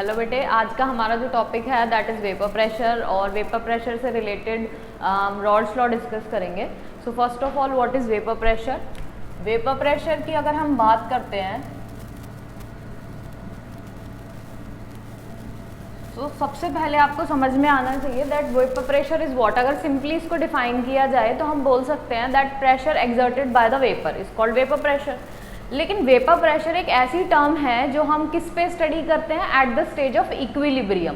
Hello बेटे, आज का हमारा जो टॉपिक है दैट इज़ वेपर प्रेशर और वेपर प्रेशर से रिलेटेड रॉल्स लॉ डिस्कस करेंगे। So first of all what is vapour pressure. Vapour pressure की अगर हम बात करते हैं तो सबसे पहले आपको समझ में आना चाहिए that vapour pressure is what. अगर सिंपली इसको डिफाइन किया जाए तो हम बोल सकते हैं that pressure exerted by the vapour is called vapour pressure. लेकिन वेपर प्रेशर एक ऐसी टर्म है जो हम किस पे स्टडी करते हैं, at the stage of equilibrium.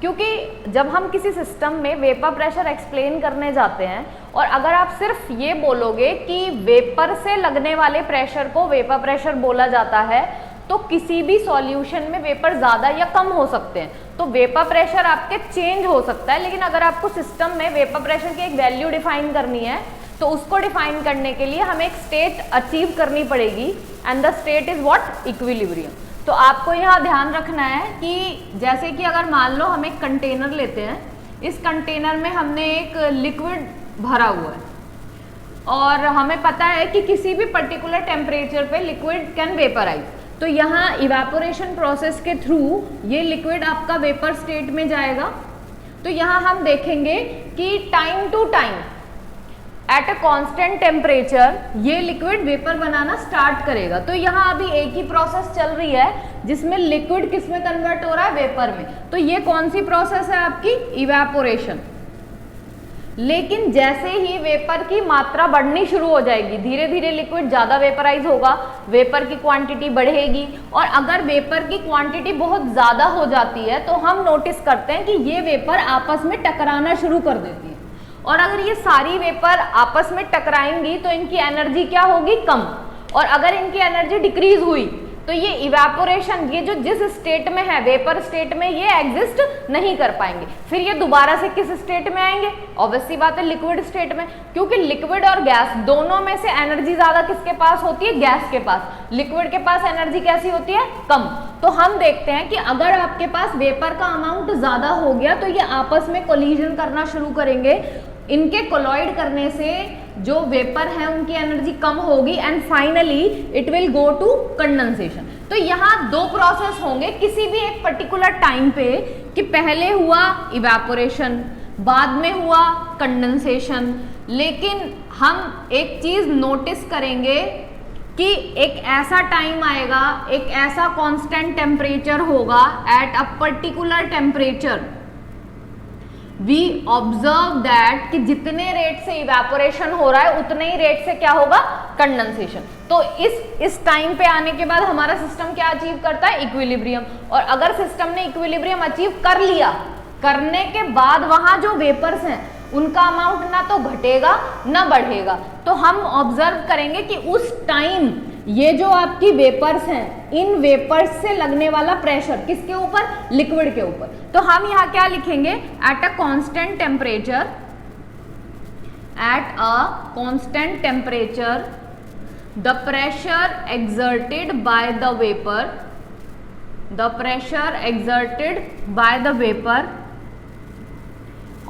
क्योंकि जब हम किसी सिस्टम में वेपर प्रेशर एक्सप्लेन करने जाते हैं और अगर आप सिर्फ ये बोलोगे कि वेपर से लगने वाले प्रेशर को वेपर प्रेशर बोला जाता है तो किसी भी सॉल्यूशन में वेपर ज़्यादा या कम हो सकते हैं, तो वेपर प्रेशर आपके चेंज हो सकता है। लेकिन अगर आपको सिस्टम में वेपर प्रेशर की एक वैल्यू डिफाइन करनी है तो उसको डिफाइन करने के लिए हमें एक स्टेट अचीव करनी पड़ेगी and the state is what, equilibrium. तो आपको यहाँ ध्यान रखना है कि जैसे कि अगर मान लो हम एक कंटेनर लेते हैं, इस कंटेनर में हमने एक लिक्विड भरा हुआ है और हमें पता है कि किसी भी पर्टिकुलर टेम्परेचर पे लिक्विड कैन वेपराइज। तो यहाँ इवेपोरेशन प्रोसेस के थ्रू ये लिक्विड आपका वेपर स्टेट में जाएगा। तो यहाँ हम देखेंगे कि time to time at a constant temperature ये लिक्विड वेपर बनाना स्टार्ट करेगा। तो यहाँ अभी एक ही प्रोसेस चल रही है जिसमें लिक्विड किस में कन्वर्ट हो रहा है, वेपर में। तो ये कौन सी प्रोसेस है आपकी, इवेपोरेशन। लेकिन जैसे ही वेपर की मात्रा बढ़नी शुरू हो जाएगी, धीरे धीरे लिक्विड ज़्यादा वेपराइज होगा, वेपर की क्वांटिटी बढ़ेगी और अगर वेपर की क्वांटिटी बहुत ज़्यादा हो जाती है तो हम नोटिस करते हैं कि ये वेपर आपस में टकराना शुरू कर देती है। और अगर ये सारी वेपर आपस में टकराएंगी तो इनकी एनर्जी क्या होगी, कम। और अगर इनकी एनर्जी डिक्रीज हुई तो ये इवेपोरेशन, ये जो जिस स्टेट में है वेपर स्टेट में, ये एग्जिस्ट नहीं कर पाएंगे। फिर ये दोबारा से किस स्टेट में आएंगे, ऑब्वियस सी बात है लिक्विड स्टेट में। क्योंकि लिक्विड और गैस दोनों में से एनर्जी ज्यादा किसके पास होती है, गैस के पास। लिक्विड के पास एनर्जी कैसी होती है, कम। तो हम देखते हैं कि अगर आपके पास वेपर का अमाउंट ज्यादा हो गया तो ये आपस में कोलिजन करना शुरू करेंगे। इनके कोलॉइड करने से जो वेपर है उनकी एनर्जी कम होगी and finally it will go to condensation. तो यहाँ दो प्रोसेस होंगे किसी भी एक पर्टिकुलर टाइम पे, कि पहले हुआ इवेपोरेशन, बाद में हुआ कंडेंसेशन। लेकिन हम एक चीज नोटिस करेंगे कि एक ऐसा टाइम आएगा, एक ऐसा कांस्टेंट टेम्परेचर होगा at a particular temperature we observe that कि जितने रेट से इवेपोरेशन हो रहा है उतने ही रेट से क्या होगा, कंडेंसेशन। तो इस टाइम पे आने के बाद हमारा सिस्टम क्या अचीव करता है, इक्विलिब्रियम। और अगर सिस्टम ने इक्विलिब्रियम अचीव कर लिया, करने के बाद वहां जो वेपर्स हैं उनका अमाउंट ना तो घटेगा ना बढ़ेगा। तो हम ऑब्जर्व करेंगे कि उस टाइम ये जो आपकी वेपर्स हैं, इन वेपर्स से लगने वाला प्रेशर किसके ऊपर, लिक्विड के ऊपर। तो हम यहाँ क्या लिखेंगे, eight a constant temperature, eight a constant temperature the pressure exerted by the vapour, the pressure exerted by the vapour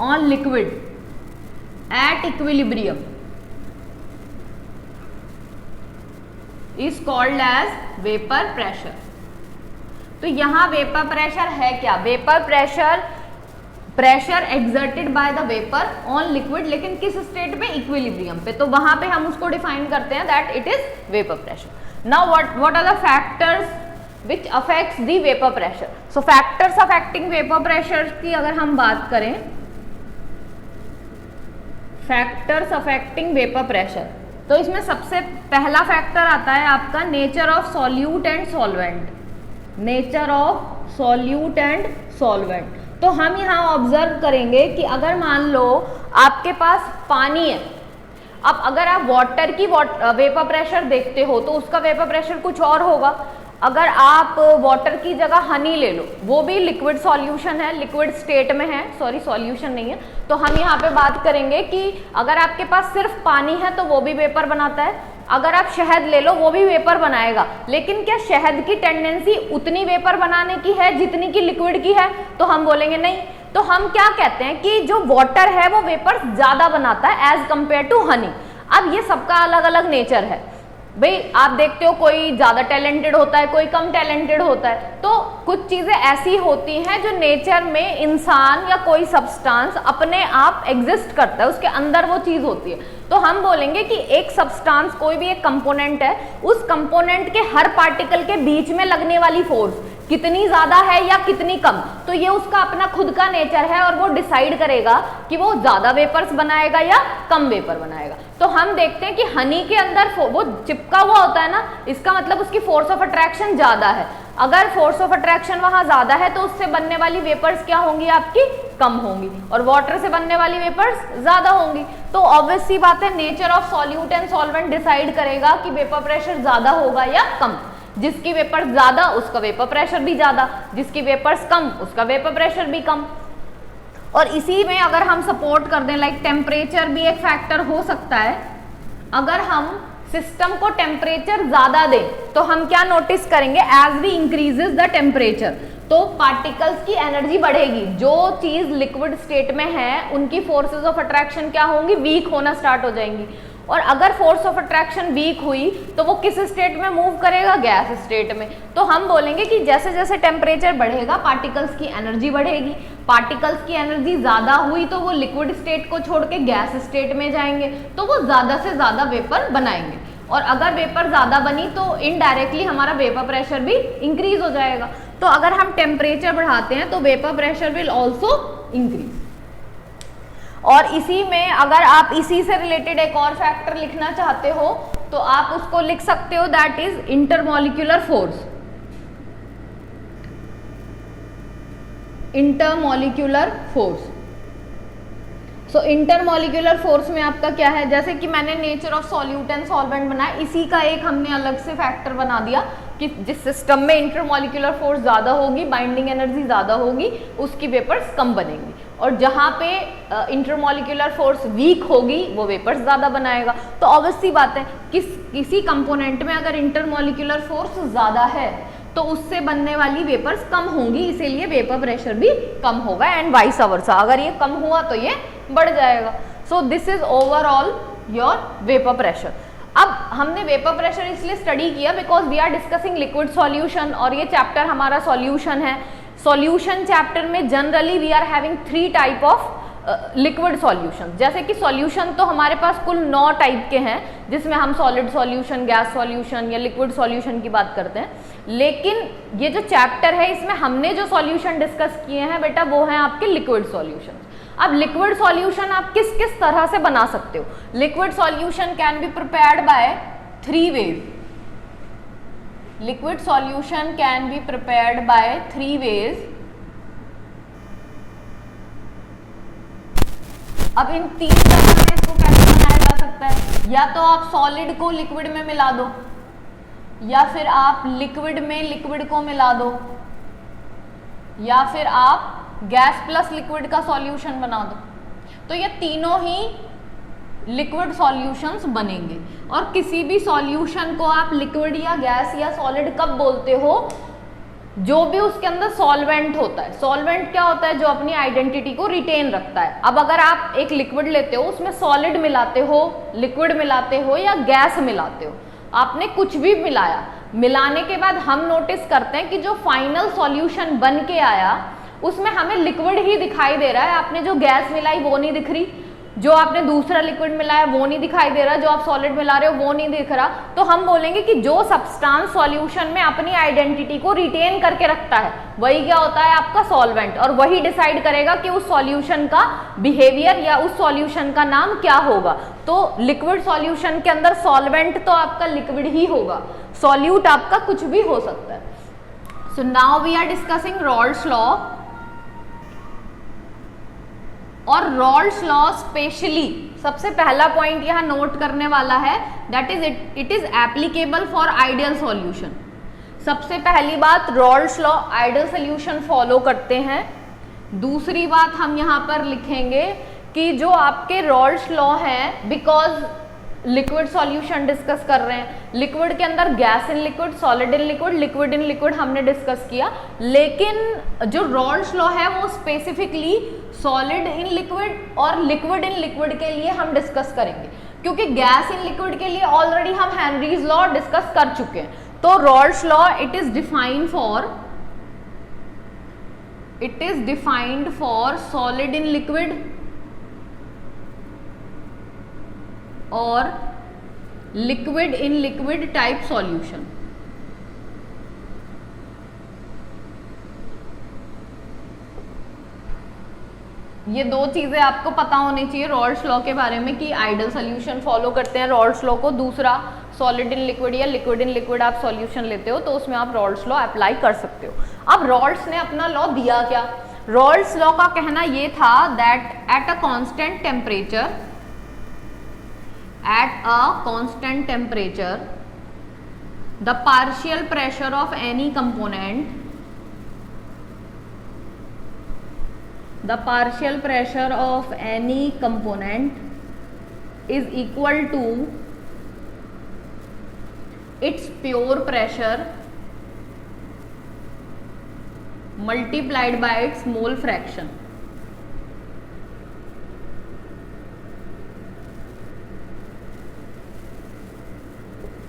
on liquid at equilibrium is called as vapor pressure। तो यहाँ वेपर प्रेशर है क्या, vapour pressure exerted by the vapour on liquid, लेकिन किस state पे, equilibrium पे। तो वहां पे हम उसको डिफाइन करते हैं that it is vapour pressure. Now what are the factors which affects the vapour pressure. So factors affecting vapour pressure की अगर हम बात करें, फैक्टर्स अफेक्टिंग वेपर प्रेशर, तो इसमें सबसे पहला फैक्टर आता है आपका nature of solute and solvent. Nature of solute and solvent. तो हम यहाँ ऑब्जर्व करेंगे कि अगर मान लो आपके पास पानी है, अब अगर आप वाटर की वेपर प्रेशर देखते हो तो उसका वेपर प्रेशर कुछ और होगा। अगर आप वाटर की जगह हनी ले लो, वो भी लिक्विड सॉल्यूशन है, लिक्विड स्टेट में है, सॉरी सॉल्यूशन नहीं है। तो हम यहाँ पे बात करेंगे कि अगर आपके पास सिर्फ पानी है तो वो भी वेपर बनाता है। अगर आप शहद ले लो वो भी वेपर बनाएगा। लेकिन क्या शहद की टेंडेंसी उतनी वेपर बनाने की है जितनी की लिक्विड की है, तो हम बोलेंगे नहीं। तो हम क्या कहते हैं कि जो वाटर है वो वेपर ज्यादा बनाता है एज कंपेयर टू हनी। अब ये सबका अलग अलग नेचर है। भाई आप देखते हो कोई ज्यादा टैलेंटेड होता है, कोई कम टैलेंटेड होता है, तो कुछ चीजें ऐसी होती हैं जो नेचर में इंसान या कोई सब्सटेंस अपने आप एग्जिस्ट करता है, उसके अंदर वो चीज होती है। तो हम बोलेंगे कि एक सब्सटेंस, कोई भी एक कंपोनेंट है, उस कंपोनेंट के हर पार्टिकल के बीच में लगने वाली फोर्स कितनी ज्यादा है या कितनी कम, तो ये उसका अपना खुद का नेचर है और वो डिसाइड करेगा कि वो ज्यादा वेपर्स बनाएगा या कम वेपर बनाएगा। तो हम देखते हैं कि हनी के अंदर वो चिपका हुआ होता है ना, इसका मतलब उसकी फोर्स ऑफ अट्रैक्शन ज्यादा है। अगर फोर्स ऑफ अट्रैक्शन वहां ज्यादा है तो उससे बनने वाली वेपर्स क्या होंगी, आपकी कम होंगी, और वाटर से बनने वाली वेपर्स ज्यादा होंगी। तो ऑब्वियस सी बात है, nature of solute and solvent decide करेगा कि वेपर प्रेशर ज्यादा होगा या कम। जिसकी वेपर्स ज्यादा उसका वेपर प्रेशर भी ज्यादा, जिसकी वेपर्स कम उसका वेपर प्रेशर भी कम। और इसी में अगर हम सपोर्ट कर दें, लाइक टेम्परेचर भी एक फैक्टर हो सकता है। अगर हम सिस्टम को टेम्परेचर ज्यादा दें तो हम क्या नोटिस करेंगे, as we increases the temperature तो पार्टिकल्स की एनर्जी बढ़ेगी। जो चीज लिक्विड स्टेट में है उनकी फोर्सेस ऑफ अट्रैक्शन क्या होंगी, वीक होना स्टार्ट हो जाएंगी। और अगर फोर्स ऑफ अट्रैक्शन वीक हुई तो वो किस स्टेट में मूव करेगा, गैस स्टेट में। तो हम बोलेंगे कि जैसे जैसे टेम्परेचर बढ़ेगा पार्टिकल्स की एनर्जी बढ़ेगी। पार्टिकल्स की एनर्जी ज्यादा हुई तो वो लिक्विड स्टेट को छोड़ के गैस स्टेट में जाएंगे, तो वो ज्यादा से ज्यादा वेपर बनाएंगे। और अगर वेपर ज्यादा बनी तो इनडायरेक्टली हमारा वेपर प्रेशर भी इंक्रीज हो जाएगा। तो अगर हम टेम्परेचर बढ़ाते हैं तो vapour pressure will also increase. और इसी में अगर आप इसी से रिलेटेड एक और फैक्टर लिखना चाहते हो तो आप उसको लिख सकते हो, that is intermolecular force. Intermolecular force. So intermolecular force में आपका क्या है, जैसे कि मैंने nature of solute and solvent बनाया, इसी का एक हमने अलग से फैक्टर बना दिया कि जिस सिस्टम में इंटरमॉलिक्यूलर फोर्स ज्यादा होगी, बाइंडिंग एनर्जी ज्यादा होगी, उसकी वेपर्स कम बनेंगी। और जहां पे इंटरमॉलिक्यूलर फोर्स वीक होगी वो वेपर्स ज्यादा बनाएगा। तो ऑब्वियस सी बात है, किसी कंपोनेंट में अगर इंटरमॉलिक्यूलर फोर्स ज्यादा है तो उससे बनने वाली वेपर्स कम होंगी, इसीलिए वेपर प्रेशर भी कम होगा एंड वाइस वर्सा। अगर ये कम हुआ तो ये बढ़ जाएगा। So this is overall your vapour pressure. अब हमने वेपर प्रेशर इसलिए स्टडी किया because we are discussing liquid solution और ये चैप्टर हमारा सॉल्यूशन है। सॉल्यूशन चैप्टर में generally we are having 3 type of liquid solution. जैसे कि सॉल्यूशन तो हमारे पास कुल 9 टाइप के हैं, जिसमें हम सॉलिड सॉल्यूशन, गैस सॉल्यूशन या लिक्विड सॉल्यूशन की बात करते हैं। लेकिन ये जो चैप्टर है इसमें हमने जो सॉल्यूशन डिस्कस किए हैं बेटा वो हैं आपके लिक्विड सॉल्यूशन। अब लिक्विड सॉल्यूशन आप किस किस तरह से बना सकते हो। Liquid solution can be prepared by 3 ways. Liquid solution can be prepared by 3 ways. अब इन 3 तरह से इसको कैसे बनाया जा सकता है, या तो आप सॉलिड को लिक्विड में मिला दो, या फिर आप लिक्विड में लिक्विड को मिला दो, या फिर आप गैस प्लस लिक्विड का सॉल्यूशन बना दो। तो ये तीनों ही लिक्विड सॉल्यूशंस बनेंगे। और किसी भी सॉल्यूशन को आप लिक्विड या गैस या सॉलिड कब बोलते हो, जो भी उसके अंदर सॉल्वेंट होता है। सॉल्वेंट क्या होता है, जो अपनी आइडेंटिटी को रिटेन रखता है। अब अगर आप एक लिक्विड लेते हो, उसमें सॉलिड मिलाते हो, लिक्विड मिलाते हो या गैस मिलाते हो, आपने कुछ भी मिलाया, मिलाने के बाद हम नोटिस करते हैं कि जो फाइनल सॉल्यूशन बन के आया उसमें हमें लिक्विड ही दिखाई दे रहा है। आपने जो गैस मिलाई वो नहीं दिख रही, जो आपने दूसरा लिक्विड मिलाया वो नहीं दिखाई दे रहा, जो आप सॉलिड मिला रहे हो वो नहीं दिख रहा। तो हम बोलेंगे कि जो सब्सटेंस सॉल्यूशन में अपनी आइडेंटिटी को रिटेन करके रखता है वही क्या होता है, आपका सॉल्वेंट। और वही डिसाइड करेगा कि उस सॉल्यूशन का बिहेवियर या उस सॉल्यूशन का नाम क्या होगा। तो लिक्विड सॉल्यूशन के अंदर सॉल्वेंट तो आपका लिक्विड ही होगा, सॉल्यूट आपका कुछ भी हो सकता है। So now we are discussing Raoult's law. और रॉल्ड्स लॉ स्पेशली सबसे पहला पॉइंट यहाँ नोट करने वाला है, that is it is applicable for ideal solution. सबसे पहली बात, रॉल्ड्स लॉ आइडियल सॉल्यूशन फॉलो करते हैं। दूसरी बात हम यहाँ पर लिखेंगे कि जो आपके रॉल्ड्स लॉ हैं, बिकॉज लिक्विड सॉल्यूशन डिस्कस कर रहे हैं, लिक्विड के अंदर gas in liquid, solid in liquid, liquid in liquid हमने डिस्कस किया। लेकिन जो रॉल्ड्स लॉ है वो स्पेसिफिकली सॉलिड इन लिक्विड और लिक्विड इन लिक्विड के लिए हम डिस्कस करेंगे। क्योंकि गैस इन लिक्विड के लिए ऑलरेडी हम हेनरीज लॉ डिस्कस कर चुके हैं। तो Raoult's law it is defined for solid in liquid और liquid in liquid type solution. ये दो चीजें आपको पता होनी चाहिए रॉल्स लॉ के बारे में कि आइडियल सोल्यूशन फॉलो करते हैं रॉल्स लॉ को। दूसरा सॉलिड इन लिक्विड या लिक्विड इन लिक्विड आप सॉल्यूशन लेते हो तो उसमें आप रॉल्स लॉ अप्लाई कर सकते हो। अब रॉल्स ने अपना लॉ दिया क्या? रॉल्स लॉ का कहना ये था that at a constant temperature the partial pressure of any component is equal to its pure pressure multiplied by its mole fraction।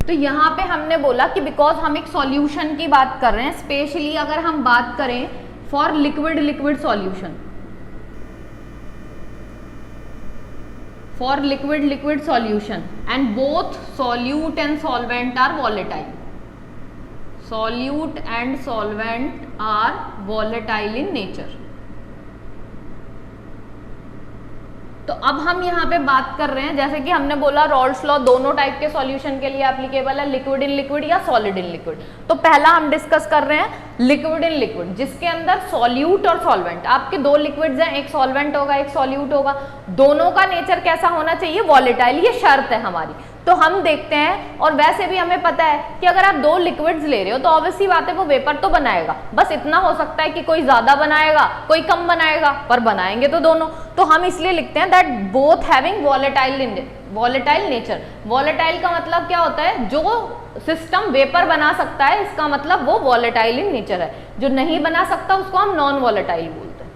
तो यहां पे हमने बोला कि बिकॉज हम एक सॉल्यूशन की बात कर रहे हैं, स्पेशली अगर हम बात करें for liquid solution, for liquid solution and both solute and solvent are volatile in nature। तो अब हम यहाँ पे बात कर रहे हैं, जैसे कि हमने बोला रॉल्स लॉ दोनों टाइप के सॉल्यूशन के लिए एप्लीकेबल है, लिक्विड इन लिक्विड या सॉलिड इन लिक्विड। तो पहला हम डिस्कस कर रहे हैं लिक्विड इन लिक्विड, जिसके अंदर सॉल्यूट और सॉल्वेंट, आपके दो लिक्विड्स हैं, एक सॉल्वेंट होगा एक सॉल्यूट होगा, दोनों का नेचर कैसा होना चाहिए? वॉलेटाइल। ये शर्त है हमारी। तो हम देखते हैं, और वैसे भी हमें पता है कि अगर आप दो लिक्विड्स ले रहे हो तो ऑब्वियसली बात है वो वेपर तो बनाएगा, बस इतना हो सकता है कि कोई ज्यादा बनाएगा कोई कम बनाएगा, पर बनाएंगे तो दोनों। तो हम इसलिए लिखते हैं that both having volatile nature. Volatile का मतलब क्या होता है? जो सिस्टम वेपर बना सकता है, इसका मतलब वो वॉलेटाइल इन नेचर है। जो नहीं बना सकता उसको हम नॉन वॉलेटाइल बोलते हैं।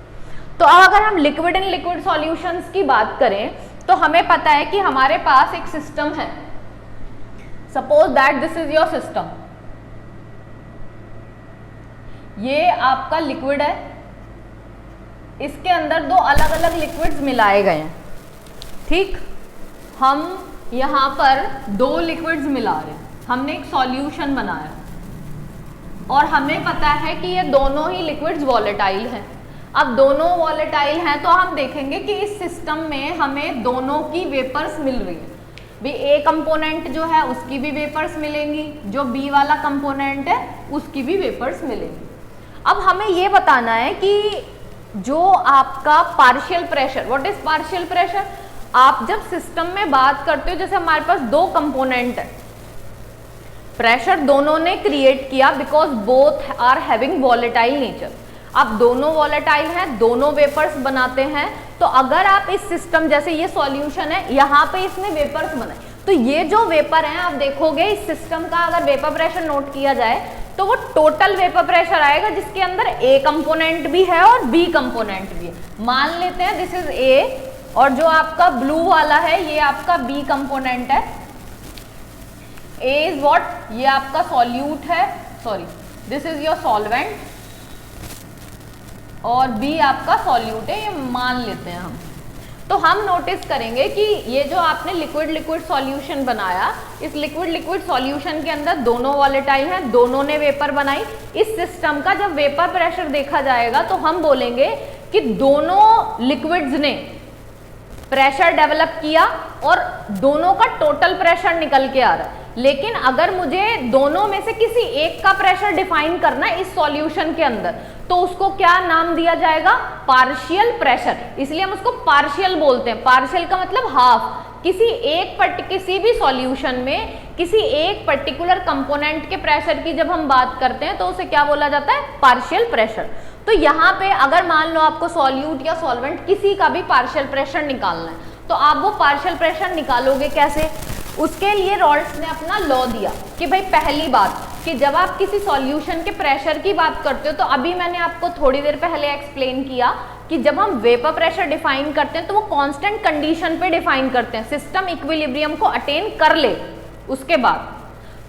तो अब अगर हम लिक्विड इन लिक्विड सॉल्यूशंस की बात करें तो हमें पता है कि हमारे पास एक सिस्टम है। Suppose that this is your system, ये आपका लिक्विड है, इसके अंदर दो अलग अलग लिक्विड्स मिलाए गए हैं। ठीक, हम यहां पर दो लिक्विड्स मिला रहे हैं, हमने एक सॉल्यूशन बनाया और हमें पता है कि ये दोनों ही लिक्विड्स वॉलेटाइल हैं। अब दोनों वॉलेटाइल हैं तो हम देखेंगे कि इस सिस्टम में हमें दोनों की वेपर्स मिल रही है। भी ए कंपोनेंट जो है उसकी भी वेपर्स मिलेंगी, जो बी वाला कंपोनेंट है उसकी भी वेपर्स मिलेंगी। अब हमें ये बताना है कि जो आपका partial pressure, what is partial pressure? आप जब सिस्टम में बात करते हो, जैसे हमारे पास दो कंपोनेंट है, प्रेशर दोनों ने क्रिएट किया because both are having volatile nature. अब दोनों वॉलेटाइल हैं, दोनों वेपर्स बनाते हैं। तो अगर आप इस सिस्टम, जैसे ये सॉल्यूशन है, यहाँ पे इसने वेपर्स बनाए, तो ये जो वेपर हैं आप देखोगे इस सिस्टम का अगर वेपर प्रेशर नोट किया जाए तो वो टोटल वेपर प्रेशर आएगा जिसके अंदर ए कंपोनेंट भी है और बी कंपोनेंट भी है। मान लेते हैं दिस इज ए और जो आपका ब्लू वाला है ये आपका बी कंपोनेंट है। ए इज व्हाट? ये आपका सॉल्यूट है, sorry this is your solvent और बी आपका सॉल्यूट है, ये मान लेते हैं हम। तो हम नोटिस करेंगे कि ये जो आपने लिक्विड सॉल्यूशन बनाया, इस लिक्विड सॉल्यूशन के अंदर दोनों वॉलेटाइल हैं, दोनों ने वेपर बनाई। इस सिस्टम का जब वेपर प्रेशर देखा जाएगा तो हम बोलेंगे कि दोनों लिक्विड्स ने प्रेशर डेवलप किया और दोनों का टोटल प्रेशर निकल के आ रहा है। लेकिन अगर मुझे दोनों में से किसी एक का प्रेशर डिफाइन करना है इस सॉल्यूशन के अंदर, तो उसको क्या नाम दिया जाएगा? Partial pressure. इसलिए हम उसको पार्शियल बोलते हैं। पार्शियल का मतलब हाफ। किसी भी सॉल्यूशन में किसी एक पर्टिकुलर कंपोनेंट के प्रेशर की जब हम बात करते हैं तो उसे क्या बोला जाता है? Partial pressure. तो यहाँ पे अगर मान लो आपको सॉल्यूट या सॉल्वेंट किसी का भी पार्शियल प्रेशर निकालना है तो आप वो पार्शियल प्रेशर निकालोगे कैसे? उसके लिए रॉल्स ने अपना लॉ दिया कि भाई पहली बात कि जब आप किसी सॉल्यूशन के प्रेशर की बात करते हो, तो अभी मैंने आपको थोड़ी देर पहले एक्सप्लेन किया कि जब हम वेपर प्रेशर डिफाइन करते हैं तो वो कांस्टेंट कंडीशन पे डिफाइन करते हैं, सिस्टम इक्विलिब्रियम को अटेन कर ले उसके बाद।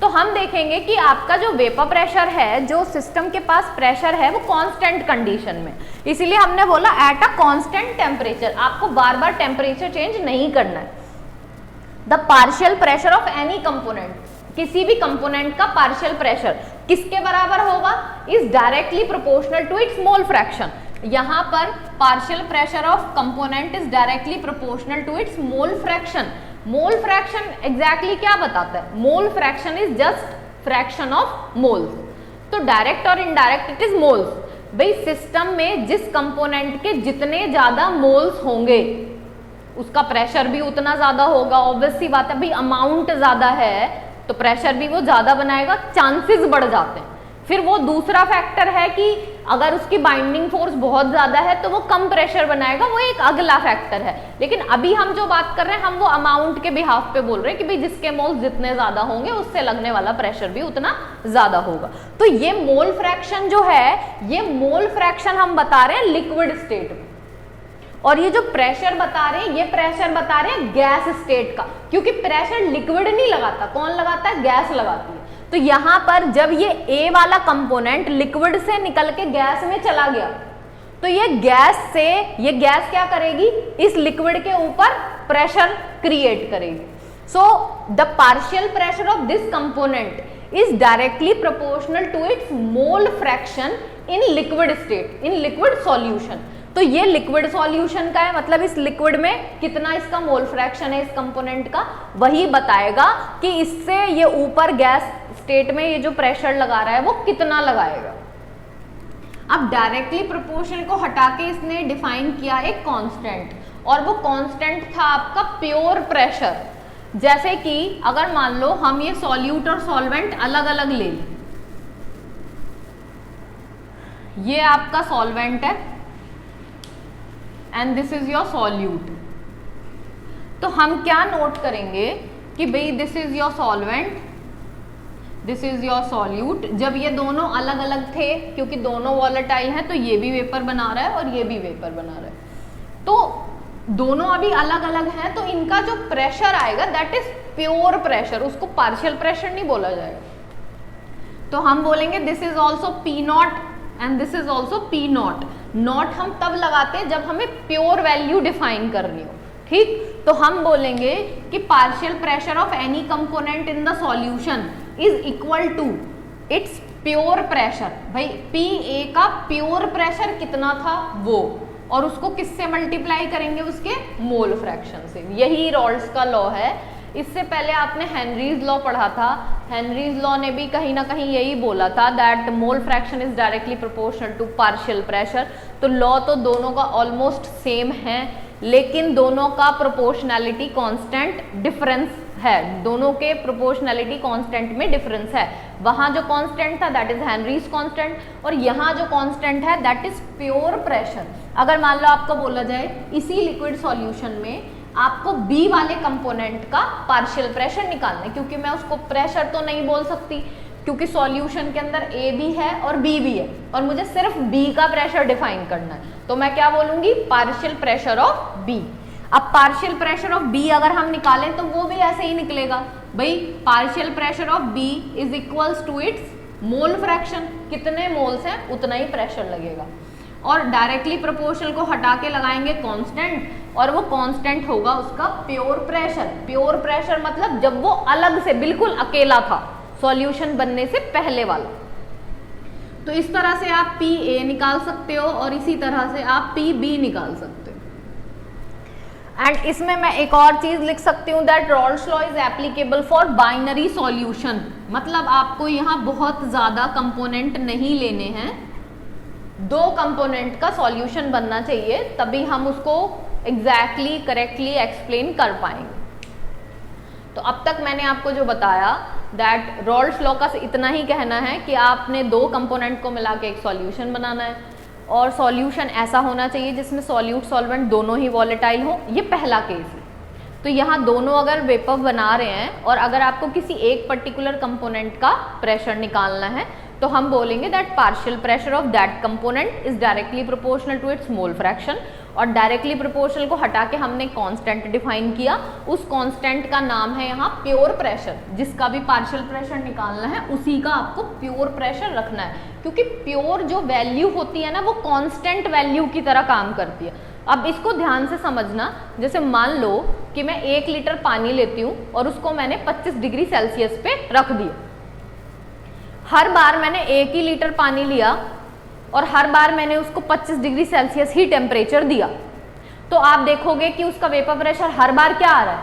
तो हम देखेंगे कि आपका जो वेपर प्रेशर है, जो सिस्टम के पास प्रेशर है, वो कांस्टेंट कंडीशन में, इसीलिए हमने बोला एट अ कांस्टेंट टेम्परेचर, आपको बार बार टेम्परेचर चेंज नहीं करना है। The partial pressure of any component, किसी भी कंपोनेंट का पार्शियल प्रेशर किसके बराबर होगा, is directly proportional to its mole fraction. यहां पर partial pressure of component is directly proportional to its mole fraction. Mole fraction exactly क्या बताता है, mole fraction is just fraction of moles, तो डायरेक्ट और इनडायरेक्ट इट इज मोल्स। भाई system में जिस कंपोनेंट के जितने ज्यादा मोल्स होंगे उसका प्रेशर भी उतना ज्यादा होगा, ऑब्वियस सी बात है, भाई अमाउंट ज्यादा है तो प्रेशर भी वो ज्यादा बनाएगा, चांसेस बढ़ जाते हैं। फिर वो दूसरा फैक्टर है कि अगर उसकी बाइंडिंग फोर्स बहुत ज्यादा है तो वो कम प्रेशर बनाएगा, वो एक अगला फैक्टर है। लेकिन अभी हम जो बात कर रहे हैं, हम वो अमाउंट के बिहाफ पे बोल रहे हैं कि भाई जिसके मोल्स जितने ज्यादा होंगे उससे लगने वाला प्रेशर भी उतना ज्यादा होगा। तो ये मोल फ्रैक्शन जो है, ये मोल फ्रैक्शन हम बता रहे हैं लिक्विड स्टेट में, और ये जो प्रेशर बता रहे हैं, ये प्रेशर बता रहे हैं गैस स्टेट का, क्योंकि प्रेशर लिक्विड नहीं लगाता, कौन लगाता है, गैस लगाती है। तो यहां पर जब ये ए वाला कंपोनेंट लिक्विड से निकल के गैस में चला गया, तो ये गैस क्या करेगी, इस लिक्विड के ऊपर प्रेशर क्रिएट करेगी। So the partial pressure of this component is directly proportional to its mole fraction in liquid state, in liquid solution. तो ये लिक्विड सॉल्यूशन का है, मतलब इस लिक्विड में कितना इसका मोल फ्रैक्शन है इस कंपोनेंट का, वही बताएगा कि इससे ये ऊपर गैस स्टेट में ये जो प्रेशर लगा रहा है वो कितना लगाएगा। अब डायरेक्टली प्रोपोर्शनल को हटा के इसने डिफाइन किया एक कांस्टेंट, और वो कांस्टेंट था आपका प्योर प्रेशर। जैसे कि अगर मान लो हम ये सॉल्यूट और सॉल्वेंट अलग अलग ले लें, ये आपका सॉल्वेंट है and this is your solute, तो हम क्या नोट करेंगे कि भाई this is your solvent, this is your solute. जब ये दोनों अलग अलग थे, क्योंकि दोनों वॉलेटाइल हैं, तो ये भी वेपर बना रहा है और ये भी वेपर बना रहा है, तो दोनों अभी अलग अलग हैं, तो इनका जो प्रेशर आएगा दैट इज प्योर प्रेशर, उसको पार्शियल प्रेशर नहीं बोला जाएगा। तो हम बोलेंगे this is also P not and this is also P not. Not हम तब लगाते हैं जब हमें प्योर वैल्यू डिफाइन करनी हो, ठीक। तो हम बोलेंगे कि partial pressure of any component in the solution is equal to its pure pressure. भाई पी ए का प्योर प्रेशर कितना था वो, और उसको किससे मल्टीप्लाई करेंगे, उसके मोल फ्रैक्शन से। यही रॉल्स का लॉ है। इससे पहले आपने हेनरीज लॉ पढ़ा था, हेनरीज लॉ ने भी कहीं ना कहीं यही बोला था that mole fraction is directly proportional to partial pressure. तो लॉ तो दोनों का ऑलमोस्ट सेम है, लेकिन दोनों का प्रोपोर्शनैलिटी कांस्टेंट डिफरेंस है, दोनों के प्रोपोर्शनैलिटी कांस्टेंट में डिफरेंस है। वहां जो कांस्टेंट था दैट इज हेनरीज कांस्टेंट, और यहाँ जो कांस्टेंट है दैट इज प्योर प्रेशर। अगर मान लो आपको बोला जाए इसी लिक्विड सॉल्यूशन में आपको बी वाले कंपोनेंट का पार्शियल प्रेशर निकालना है, क्योंकि मैं उसको प्रेशर तो नहीं बोल सकती क्योंकि सॉल्यूशन के अंदर ए भी है और बी भी है, और मुझे सिर्फ बी का प्रेशर डिफाइन करना है, तो मैं क्या बोलूंगी, पार्शियल प्रेशर ऑफ बी। अब पार्शियल प्रेशर ऑफ बी अगर हम निकालें तो वो भी ऐसे ही निकलेगा, भाई partial pressure of B is equals to its mole fraction, कितने मोल्स हैं उतना ही प्रेशर लगेगा, और डायरेक्टली प्रोपोर्शनल को हटा के लगाएंगे कांस्टेंट, और वो कांस्टेंट होगा उसका प्योर प्रेशर। प्योर प्रेशर मतलब जब वो अलग से बिल्कुल अकेला था सॉल्यूशन बनने से पहले वाला। तो इस तरह से आप पी ए निकाल सकते हो और इसी तरह से आप पी बी निकाल सकते हो। एंड इसमें मैं एक और चीज लिख सकती हूँ that Rawls law is applicable for binary solution, मतलब आपको यहाँ बहुत ज्यादा कंपोनेंट नहीं लेने हैं, 2 कंपोनेंट का सॉल्यूशन बनना चाहिए, तभी हम उसको एग्जैक्टली करेक्टली एक्सप्लेन कर पाएंगे। तो अब तक मैंने आपको जो बताया दैट रॉल्स लॉ का इतना ही कहना है कि आपने 2 कंपोनेंट को मिला के एक सॉल्यूशन बनाना है, और सॉल्यूशन ऐसा होना चाहिए जिसमें सॉल्यूट सॉल्वेंट दोनों ही वॉलेटाइल हो, ये पहला केस है। तो यहाँ दोनों अगर वेपर बना रहे हैं और अगर आपको किसी एक पर्टिकुलर कंपोनेंट का प्रेशर निकालना है तो हम बोलेंगे that partial pressure of that component is directly proportional to its mole fraction. और डायरेक्टली प्रोपोर्शनल को हटा के हमने कांस्टेंट डिफाइन किया, उस कांस्टेंट का नाम है यहाँ प्योर प्रेशर। जिसका भी पार्शियल प्रेशर निकालना है उसी का आपको प्योर प्रेशर रखना है, क्योंकि प्योर जो वैल्यू होती है ना वो कांस्टेंट वैल्यू की तरह काम करती है। अब इसको ध्यान से समझना, जैसे मान लो कि मैं 1 लीटर पानी लेती हूँ और उसको मैंने 25 डिग्री सेल्सियस पे रख दिया। हर बार मैंने 1 ही लीटर पानी लिया और हर बार मैंने उसको 25 डिग्री सेल्सियस ही टेम्परेचर दिया, तो आप देखोगे कि उसका वेपर प्रेशर हर बार क्या आ रहा है,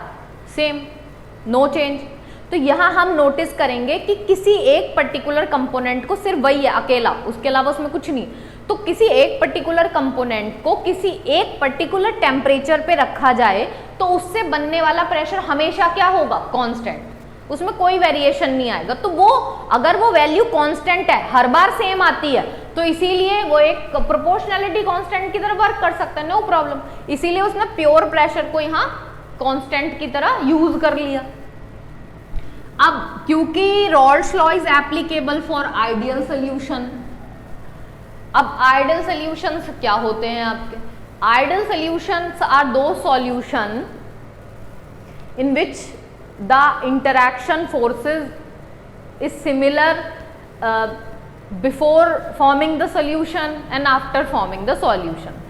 सेम, नो चेंज। तो यहाँ हम नोटिस करेंगे कि किसी एक पर्टिकुलर कंपोनेंट को सिर्फ वही है अकेला, उसके अलावा उसमें कुछ नहीं। तो किसी एक पर्टिकुलर कंपोनेंट को किसी एक पर्टिकुलर टेम्परेचर पे रखा जाए तो उससे बनने वाला प्रेशर हमेशा क्या होगा, कांस्टेंट, उसमें कोई वेरिएशन नहीं आएगा। तो वो अगर वो वैल्यू कांस्टेंट है, हर बार सेम आती है, तो इसीलिए वो एक प्रोपोर्शनैलिटी कांस्टेंट की तरह वर्क कर सकता है, नो प्रॉब्लम। इसीलिए उसने प्योर प्रेशर को यहाँ कांस्टेंट की तरह यूज कर लिया। अब क्योंकि Rawls law is applicable for ideal solution, अब आइडियल सॉल्यूशंस क्या होते हैं आपके? आइडियल सॉल्यूशंस आर दो solution in which the interaction forces is similar before forming the solution and after forming the solution.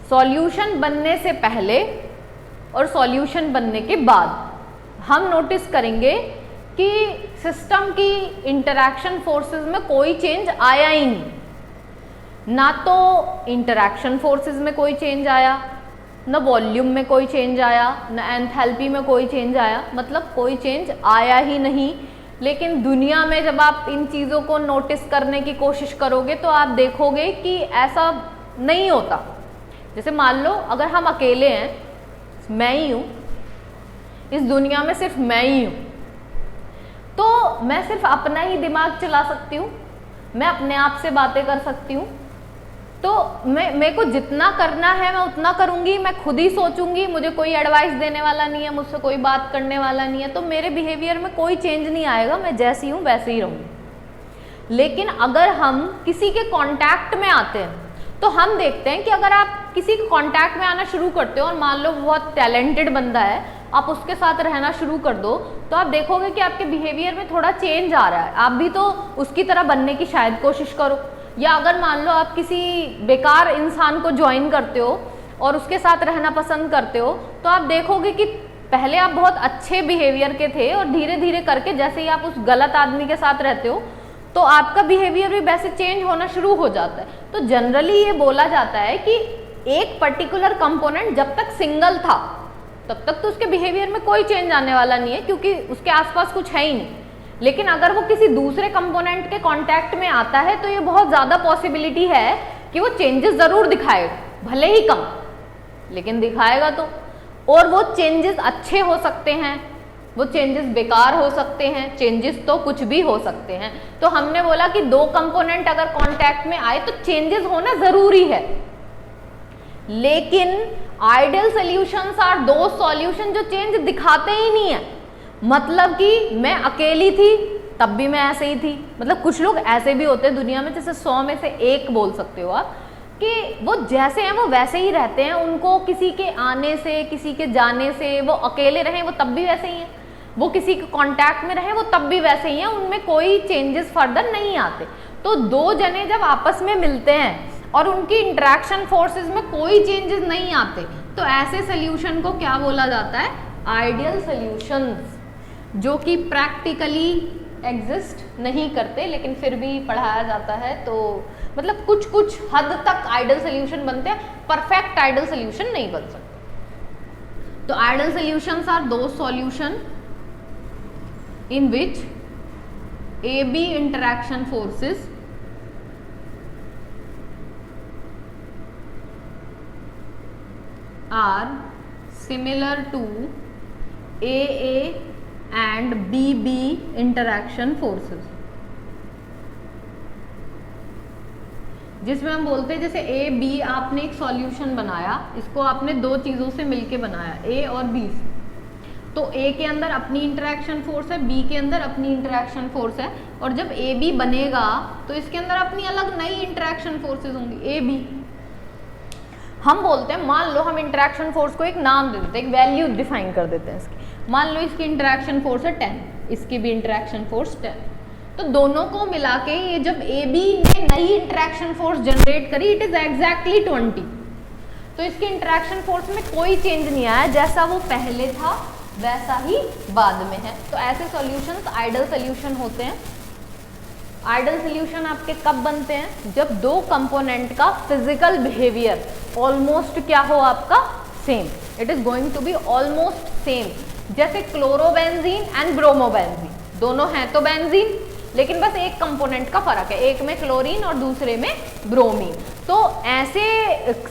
Solution बनने से पहले और सॉल्यूशन बनने के बाद हम नोटिस करेंगे कि सिस्टम की इंटरैक्शन फोर्सेस में कोई चेंज आया ही नहीं। ना तो इंटरैक्शन फोर्सेस में कोई चेंज आया, ना वॉल्यूम में कोई चेंज आया, ना एंथैल्पी में कोई चेंज आया, मतलब कोई चेंज आया ही नहीं। लेकिन दुनिया में जब आप इन चीज़ों को नोटिस करने की कोशिश करोगे तो आप देखोगे कि ऐसा नहीं होता। जैसे मान लो अगर हम अकेले हैं, मैं ही हूँ इस दुनिया में, सिर्फ मैं ही हूँ, तो मैं सिर्फ अपना ही दिमाग चला सकती हूँ, मैं अपने आप से बातें कर सकती हूँ। तो मेरे को जितना करना है मैं उतना करूँगी, मैं खुद ही सोचूंगी, मुझे कोई एडवाइस देने वाला नहीं है, मुझसे कोई बात करने वाला नहीं है, तो मेरे बिहेवियर में कोई चेंज नहीं आएगा, मैं जैसी हूँ वैसे ही रहूँगी। लेकिन अगर हम किसी के कांटेक्ट में आते हैं तो हम देखते हैं कि अगर आप किसी के कांटेक्ट में आना शुरू करते हो और मान लो बहुत टैलेंटेड बंदा है, आप उसके साथ रहना शुरू कर दो, तो आप देखोगे कि आपके बिहेवियर में थोड़ा चेंज आ रहा है, आप भी तो उसकी तरह बनने की शायद कोशिश करो। या अगर मान लो आप किसी बेकार इंसान को ज्वाइन करते हो और उसके साथ रहना पसंद करते हो, तो आप देखोगे कि पहले आप बहुत अच्छे बिहेवियर के थे और धीरे धीरे करके जैसे ही आप उस गलत आदमी के साथ रहते हो तो आपका बिहेवियर भी वैसे चेंज होना शुरू हो जाता है। तो जनरली ये बोला जाता है कि एक पर्टिकुलर कंपोनेंट जब तक सिंगल था तब तक तो उसके बिहेवियर में कोई चेंज आने वाला नहीं है, क्योंकि उसके आसपास कुछ है ही नहीं। लेकिन अगर वो किसी दूसरे कंपोनेंट के कांटेक्ट में आता है तो ये बहुत ज़्यादा पॉसिबिलिटी है कि वो चेंजेस ज़रूर दिखाएगा, भले ही कम, लेकिन दिखाएगा तो। और वो चेंजेस अच्छे हो सकते हैं, वो चेंजेस बेकार हो सकते हैं, चेंजेस तो कुछ भी हो सकते हैं। तो हमने बोला कि दो कंपोनेंट अगर कांटेक्ट में आए तो चेंजेस होना ज़रूरी है। लेकिन आइडियल सॉल्यूशंस आर दो सॉल्यूशन जो चेंज दिखाते ही नहीं है। मतलब कि मैं अकेली थी तब भी मैं ऐसे ही थी, मतलब कुछ लोग ऐसे भी होते हैं दुनिया में, जैसे 100 में से 1 बोल सकते हो आप, कि वो जैसे हैं वो वैसे ही रहते हैं, उनको किसी के आने से किसी के जाने से, वो अकेले रहें वो तब भी वैसे ही हैं, वो किसी के कांटेक्ट में रहें वो तब भी वैसे ही हैं, उनमें कोई चेंजेस फर्दर नहीं आते। तो दो जने जब आपस में मिलते हैं और उनकी इंटरेक्शन फोर्सेस में कोई चेंजेस नहीं आते, तो ऐसे सोल्यूशन को क्या बोला जाता है? आइडियल सोल्यूशंस, जो कि प्रैक्टिकली एग्जिस्ट नहीं करते लेकिन फिर भी पढ़ाया जाता है। तो मतलब कुछ कुछ हद तक आइडियल सोल्यूशन बनते हैं, परफेक्ट आइडियल सोल्यूशन नहीं बन सकते। तो आइडियल सोल्यूशंस आर दो solution in which A B interaction forces are similar to AA and BB interaction forces, जिसमें हम बोलते हैं जैसे ए बी, आपने एक सॉल्यूशन बनाया, इसको आपने दो चीज़ों से मिलके बनाया, ए और बी से, तो ए के अंदर अपनी इंटरेक्शन फोर्स है, बी के अंदर अपनी इंटरेक्शन फोर्स है, और जब ए बी बनेगा तो इसके अंदर अपनी अलग नई इंटरेक्शन फोर्सेज होंगी ए बी। हम बोलते हैं, मान लो हम इंटरेक्शन फोर्स को एक नाम दे देते हैं, एक वैल्यू डिफाइन कर देते हैं इसकी। मान लो इसकी इंटरेक्शन फोर्स है 10, इसकी भी इंटरेक्शन फोर्स 10। तो दोनों को मिला के ये जब ए बी ने नई इंटरेक्शन फोर्स जनरेट करी, इट इज एग्जैक्टली 20। तो इसकी इंटरेक्शन फोर्स में कोई चेंज नहीं आया, जैसा वो पहले था वैसा ही बाद में है। तो ऐसे सॉल्यूशंस आइडल सॉल्यूशन होते हैं। आइडल सॉल्यूशन आपके कब बनते हैं? जब दो कंपोनेंट का फिजिकल बिहेवियर ऑलमोस्ट क्या हो आपका same, it is going to be almost same. जैसे क्लोरोबेंजीन एंड ब्रोमोबेंजीन, दोनों हैं तो बेंजीन, लेकिन बस एक कंपोनेंट का फर्क है, एक में क्लोरीन और दूसरे में ब्रोमीन। तो ऐसे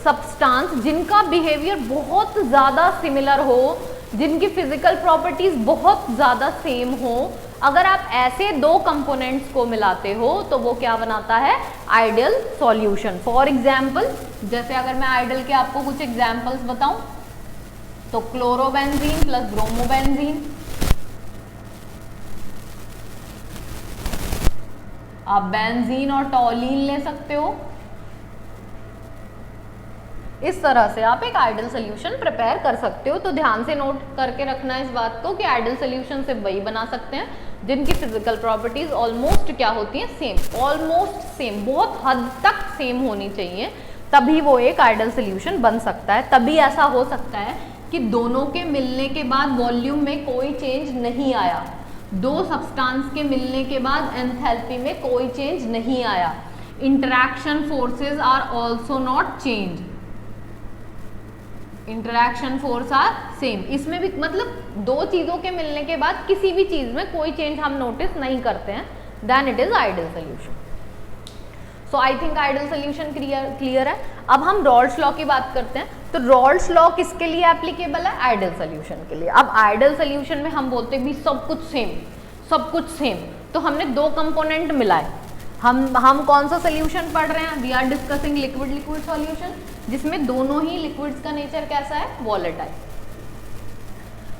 सब्सटेंस जिनका बिहेवियर बहुत ज़्यादा सिमिलर हो, जिनकी फिजिकल प्रॉपर्टीज बहुत ज़्यादा सेम हो, अगर आप ऐसे दो कंपोनेंट्स को मिलाते हो तो वो क्या बनाता है? Ideal solution. फॉर एग्जाम्पल, जैसे अगर मैं आइडियल के आपको कुछ एग्जाम्पल्स बताऊं, तो क्लोरोबेंजीन प्लस ब्रोमोबेंजीन, आप बेंजीन और टॉलीन ले सकते हो। इस तरह से आप एक आइडियल सोल्यूशन प्रिपेयर कर सकते हो। तो ध्यान से नोट करके रखना इस बात को कि आइडियल सोल्यूशन सिर्फ वही बना सकते हैं जिनकी फिजिकल प्रॉपर्टीज ऑलमोस्ट क्या होती हैं? सेम, ऑलमोस्ट सेम, बहुत हद तक सेम होनी चाहिए, तभी वो एक आइडियल सोल्यूशन बन सकता है। तभी ऐसा हो सकता है कि दोनों के मिलने के बाद वॉल्यूम में कोई चेंज नहीं आया, दो सब्सटेंस के मिलने के बाद एंथैल्पी में कोई चेंज नहीं आया, interaction forces are also not change, interaction force are same. इसमें भी मतलब दो चीजों के मिलने के बाद किसी भी चीज में कोई चेंज हम नोटिस नहीं करते हैं, then it is ideal solution. So I think ideal solution clear है। अब हम रॉल्स लॉ की बात करते हैं। तो रॉल्स लॉ किसके लिए एप्लीकेबल है? आइडियल सोल्यूशन के लिए। अब आइडियल सोल्यूशन में हम बोलते हैं भी सब कुछ सेम, सब कुछ सेम। तो हमने दो कंपोनेंट मिलाए, हम कौन सा सोल्यूशन पढ़ रहे हैं? We are discussing liquid liquid solution, जिसमें दोनों ही लिक्विड्स का नेचर कैसा है? वॉलेटाइल।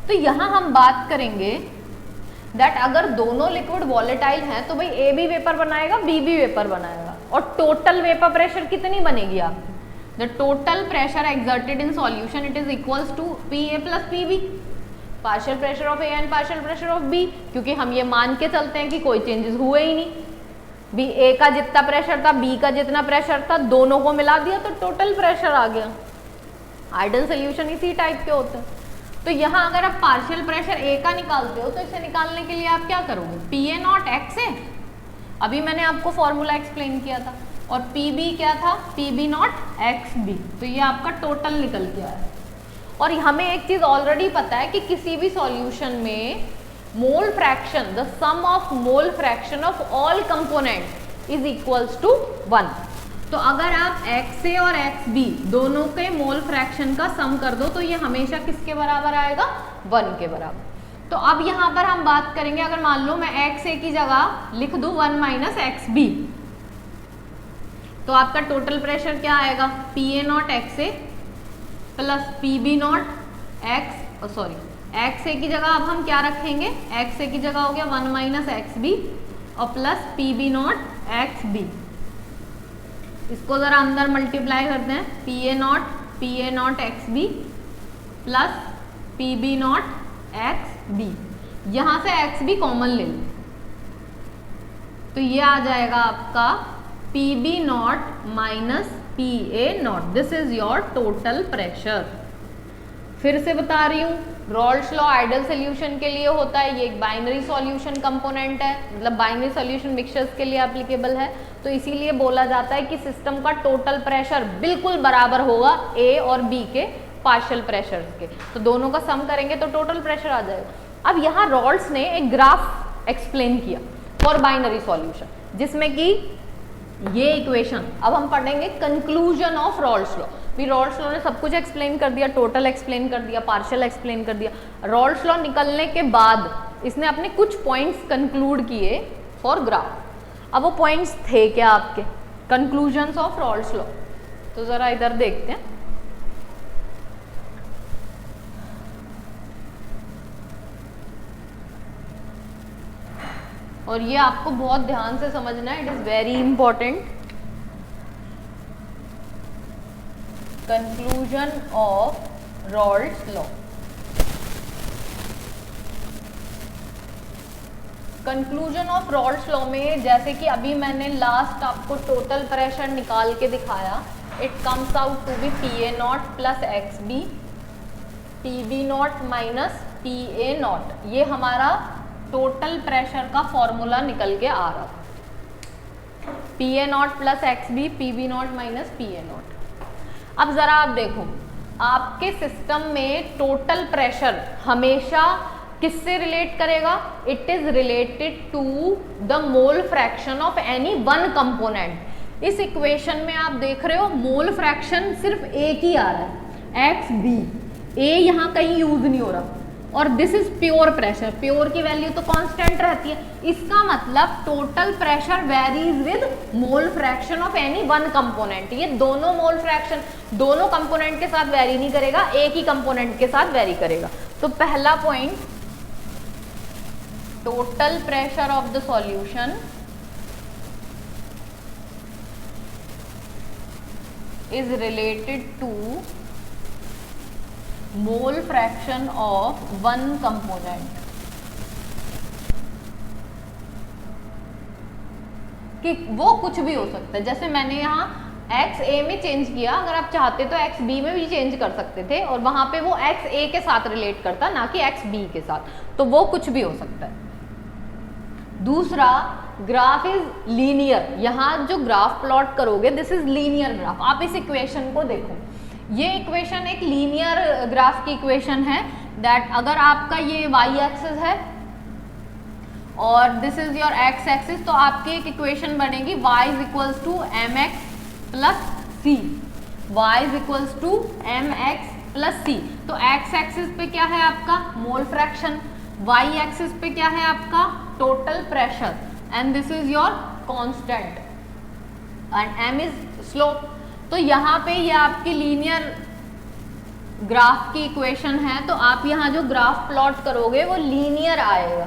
तो यहां हम बात करेंगे दैट अगर दोनों लिक्विड वॉलेटाइल हैं तो भाई ए भी वेपर बनाएगा, बी भी वेपर बनाएगा, और टोटल वेपर प्रेशर कितनी बनेगी आपकी? The total pressure exerted in solution it is equals to P A plus P B, partial pressure of A and partial pressure of B, क्योंकि हम ये मान के चलते हैं कि कोई चेंजेस हुए ही नहीं। बी ए का जितना प्रेशर था, बी का जितना प्रेशर था, दोनों को मिला दिया तो टोटल प्रेशर आ गया। आइडियल सोल्यूशन इसी टाइप के होते हैं। तो यहाँ अगर आप पार्शियल प्रेशर ए का निकालते हो तो इसे निकालने के लिए आप क्या करोगे? पी ए नॉट एक्स ए, अभी मैंने आपको फॉर्मूला एक्सप्लेन किया था, और पी बी क्या था? P B naught X B. तो ये आपका टोटल निकल के आया। और हमें एक चीज ऑलरेडी पता है कि किसी भी सॉल्यूशन में mole fraction, the sum of mole fraction of all component is equals to 1। तो अगर आप XA और XB दोनों के मोल फ्रैक्शन का सम कर दो तो ये हमेशा किसके बराबर आएगा? 1 के बराबर। तो अब यहाँ पर हम बात करेंगे, अगर मान लो मैं XA की जगह लिख दूं 1 माइनस XB, तो आपका टोटल प्रेशर क्या आएगा? PA not XA plus PB not XA की जगह अब हम क्या रखेंगे? XA की जगह हो गया 1 माइनस XB और प्लस PB नॉट XB। इसको जरा अंदर मल्टीप्लाई करते हैं, PA not XB plus PB not XB। यहां से XB कॉमन ले लो तो ये आ जाएगा आपका PB not minus PA not. This is your total pressure. फिर से बता रही हूँ, रॉल्स लॉ आइडियल सोल्यूशन के लिए होता है, ये एक बाइनरी सॉल्यूशन कंपोनेंट है, मतलब बाइनरी सॉल्यूशन मिक्सचर्स के लिए एप्लीकेबल है। तो इसीलिए बोला जाता है कि सिस्टम का टोटल प्रेशर बिल्कुल बराबर होगा ए और बी के पार्शियल प्रेशर्स के। तो दोनों का सम करेंगे तो टोटल प्रेशर आ जाएगा। अब यहाँ रॉल्स ने एक ग्राफ एक्सप्लेन किया फॉर बाइनरी सॉल्यूशन, जिसमें कि ये इक्वेशन, अब हम पढ़ेंगे कंक्लूजन ऑफ रॉल्स लॉ। भी रॉल्स लॉ ने सब कुछ एक्सप्लेन कर दिया, टोटल एक्सप्लेन कर दिया, पार्शियल एक्सप्लेन कर दिया। रॉल्स लॉ निकलने के बाद इसने अपने कुछ पॉइंट्स कंक्लूड किए फॉर ग्राफ। अब वो पॉइंट्स थे क्या आपके? Conclusions of Rawls law. तो जरा इधर देखते हैं। और ये आपको बहुत ध्यान से समझना है, it is very important. Conclusion of Raoult's law. Conclusion of Raoult's law में जैसे कि अभी मैंने लास्ट आपको टोटल प्रेशर निकाल के दिखाया, it comes out to be PA0 plus XB PB0 minus PA0। ये हमारा टोटल प्रेशर का फॉर्मूला निकल के आ रहा था, PA0 plus XB PB0 minus PA0। अब जरा आप देखो, आपके सिस्टम में टोटल प्रेशर हमेशा किससे रिलेट करेगा? It is related to the mole fraction of any one component. इस इक्वेशन में आप देख रहे हो मोल फ्रैक्शन सिर्फ एक ही आ रहा है, XB, A यहाँ कहीं यूज नहीं हो रहा, और this is pure pressure. Pure की वैल्यू तो कांस्टेंट रहती है, इसका मतलब total pressure varies with mole fraction of any one component. ये दोनों मोल फ्रैक्शन दोनों कंपोनेंट के साथ वेरी नहीं करेगा, एक ही कंपोनेंट के साथ वेरी करेगा। तो पहला point, total pressure of the solution is related to mole fraction of one component. कि वो कुछ भी हो सकता है, जैसे मैंने यहाँ XA में चेंज किया, अगर आप चाहते तो XB में भी चेंज कर सकते थे, और वहां पे वो XA के साथ रिलेट करता, ना कि XB के साथ, तो वो कुछ भी हो सकता है। दूसरा, ग्राफ इज लीनियर। यहाँ जो ग्राफ प्लॉट करोगे दिस इज लीनियर ग्राफ। आप इस इक्वेशन को देखो, ये इक्वेशन एक लीनियर ग्राफ की इक्वेशन है, दैट अगर आपका ये y एक्सिस है और this is your x axis, तो आपकी एक इक्वेशन बनेगी y is equals to mx plus c, y is equals to mx plus c। तो x एक्सिस पे क्या है आपका मोल फ्रैक्शन, y एक्सिस पे क्या है आपका total pressure, and this is your constant and m is slope. तो यहाँ पे ये आपकी लीनियर ग्राफ की इक्वेशन है, तो आप यहाँ जो ग्राफ प्लॉट करोगे वो लीनियर आएगा।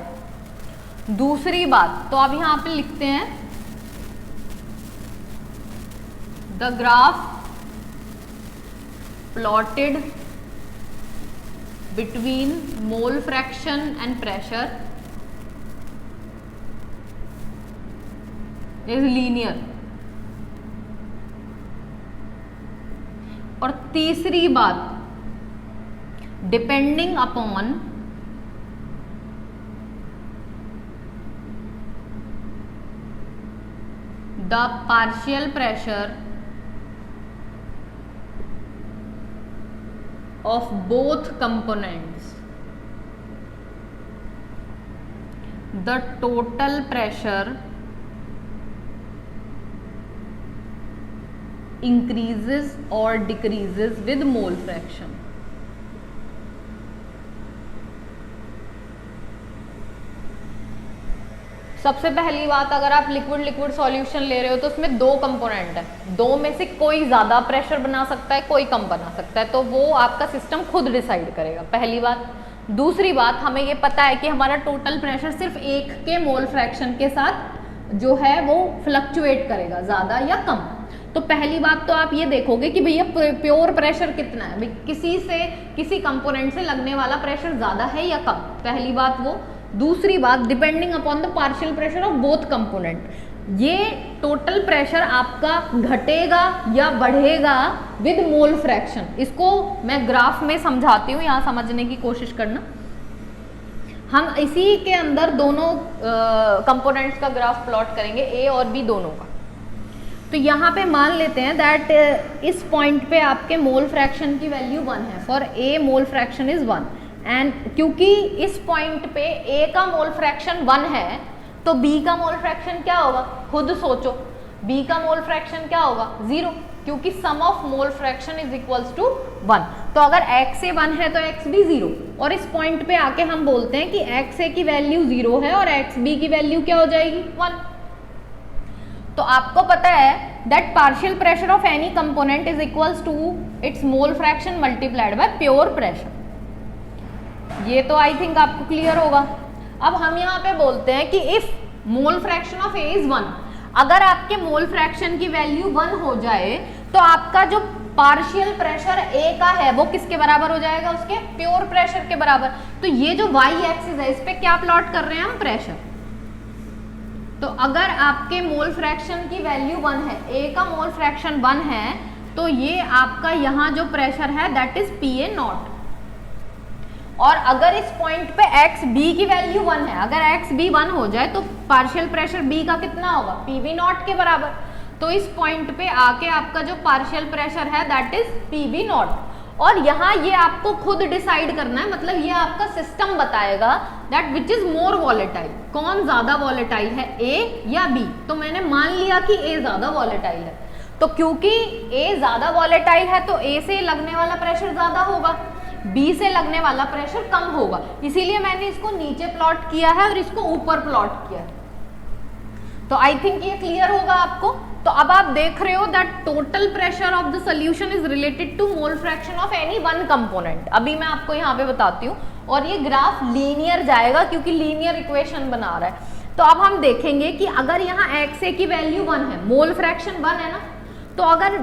दूसरी बात, तो आप यहाँ पे लिखते हैं the graph plotted between mole fraction and pressure is linear. और तीसरी बात, depending upon the partial pressure of both components, the total pressure increases or decreases with mole fraction। सबसे पहली बात, अगर आप लिक्विड सॉल्यूशन ले रहे हो तो उसमें दो कंपोनेंट है, दो में से कोई ज्यादा प्रेशर बना सकता है, कोई कम बना सकता है, तो वो आपका सिस्टम खुद डिसाइड करेगा, पहली बात। दूसरी बात, हमें ये पता है कि हमारा टोटल प्रेशर सिर्फ एक के मोल फ्रैक्शन के साथ जो है वो फ्लक्चुएट करेगा, ज्यादा या कम। तो पहली बात तो आप ये देखोगे कि भैया प्योर प्रेशर कितना है, किसी कंपोनेंट से लगने वाला प्रेशर ज्यादा है या कम, पहली बात वो। दूसरी बात, depending upon the partial pressure of both component, ये टोटल प्रेशर आपका घटेगा या बढ़ेगा विद मोल फ्रैक्शन। इसको मैं ग्राफ में समझाती हूँ, यहाँ समझने की कोशिश करना। हम इसी के अंदर दोनों कंपोनेंट्स का ग्राफ प्लॉट करेंगे, ए और बी दोनों का। तो यहाँ पे मान लेते हैं दैट इस पॉइंट पे आपके मोल फ्रैक्शन की वैल्यू 1 है, for a mole fraction is 1, and क्योंकि इस पॉइंट पे ए का मोल फ्रैक्शन 1 है तो बी का मोल फ्रैक्शन क्या होगा, खुद सोचो, बी का मोल फ्रैक्शन क्या होगा 0, क्योंकि sum of mole fraction is equals to 1। तो अगर x ए 1 है तो x भी 0, और इस पॉइंट पे आके हम बोलते हैं कि x ए की वैल्यू 0 है और x बी की वैल्यू क्या हो जाएगी 1। तो आपको पता है that partial pressure of any component is equals to its mole fraction multiplied by pure pressure. ये तो आई थिंक आपको क्लियर होगा। अब हम यहाँ पे बोलते हैं कि if mole fraction of A is 1। अगर आपके मोल फ्रैक्शन की वैल्यू 1 हो जाए तो आपका जो पार्शियल प्रेशर ए का है वो किसके बराबर हो जाएगा, उसके प्योर प्रेशर के बराबर। तो ये जो वाई एक्सिस है इस पे क्या प्लॉट कर रहे हैं हम, प्रेशर। तो अगर आपके मोल फ्रैक्शन की वैल्यू 1 है, ए का मोल फ्रैक्शन 1 है, तो ये आपका यहाँ जो प्रेशर है that is P A not. और अगर इस पॉइंट पे एक्स बी की वैल्यू 1 है, अगर एक्स बी 1 हो जाए तो पार्शियल प्रेशर बी का कितना होगा, पी बी नॉट के बराबर। तो इस पॉइंट पे आके आपका जो पार्शियल प्रेशर है that is P B naught. और यहाँ ये आपको खुद डिसाइड करना है, मतलब ये आपका सिस्टम बताएगा that which is more volatile, कौन ज्यादा वॉलेटाइल है, ए या बी। तो मैंने मान लिया कि ए ज्यादा वॉलेटाइल है, तो क्योंकि ए ज्यादा वॉलेटाइल है तो ए से लगने वाला प्रेशर ज्यादा होगा, बी से लगने वाला प्रेशर कम होगा। इसीलिए मैंने इसको नीचे प्लॉट किया है और इसको ऊपर प्लॉट किया है। तो आई थिंक ये क्लियर होगा आपको। तो अब आप देख रहे हो that total pressure of the solution is related to mole fraction of any one component. अभी मैं आपको यहाँ पे बताती हूँ, और ये ग्राफ लीनियर जाएगा क्योंकि लीनियर इक्वेशन बना रहा है। तो अब हम देखेंगे कि अगर यहाँ XA की वैल्यू 1 है, मोल फ्रैक्शन 1 है ना, तो अगर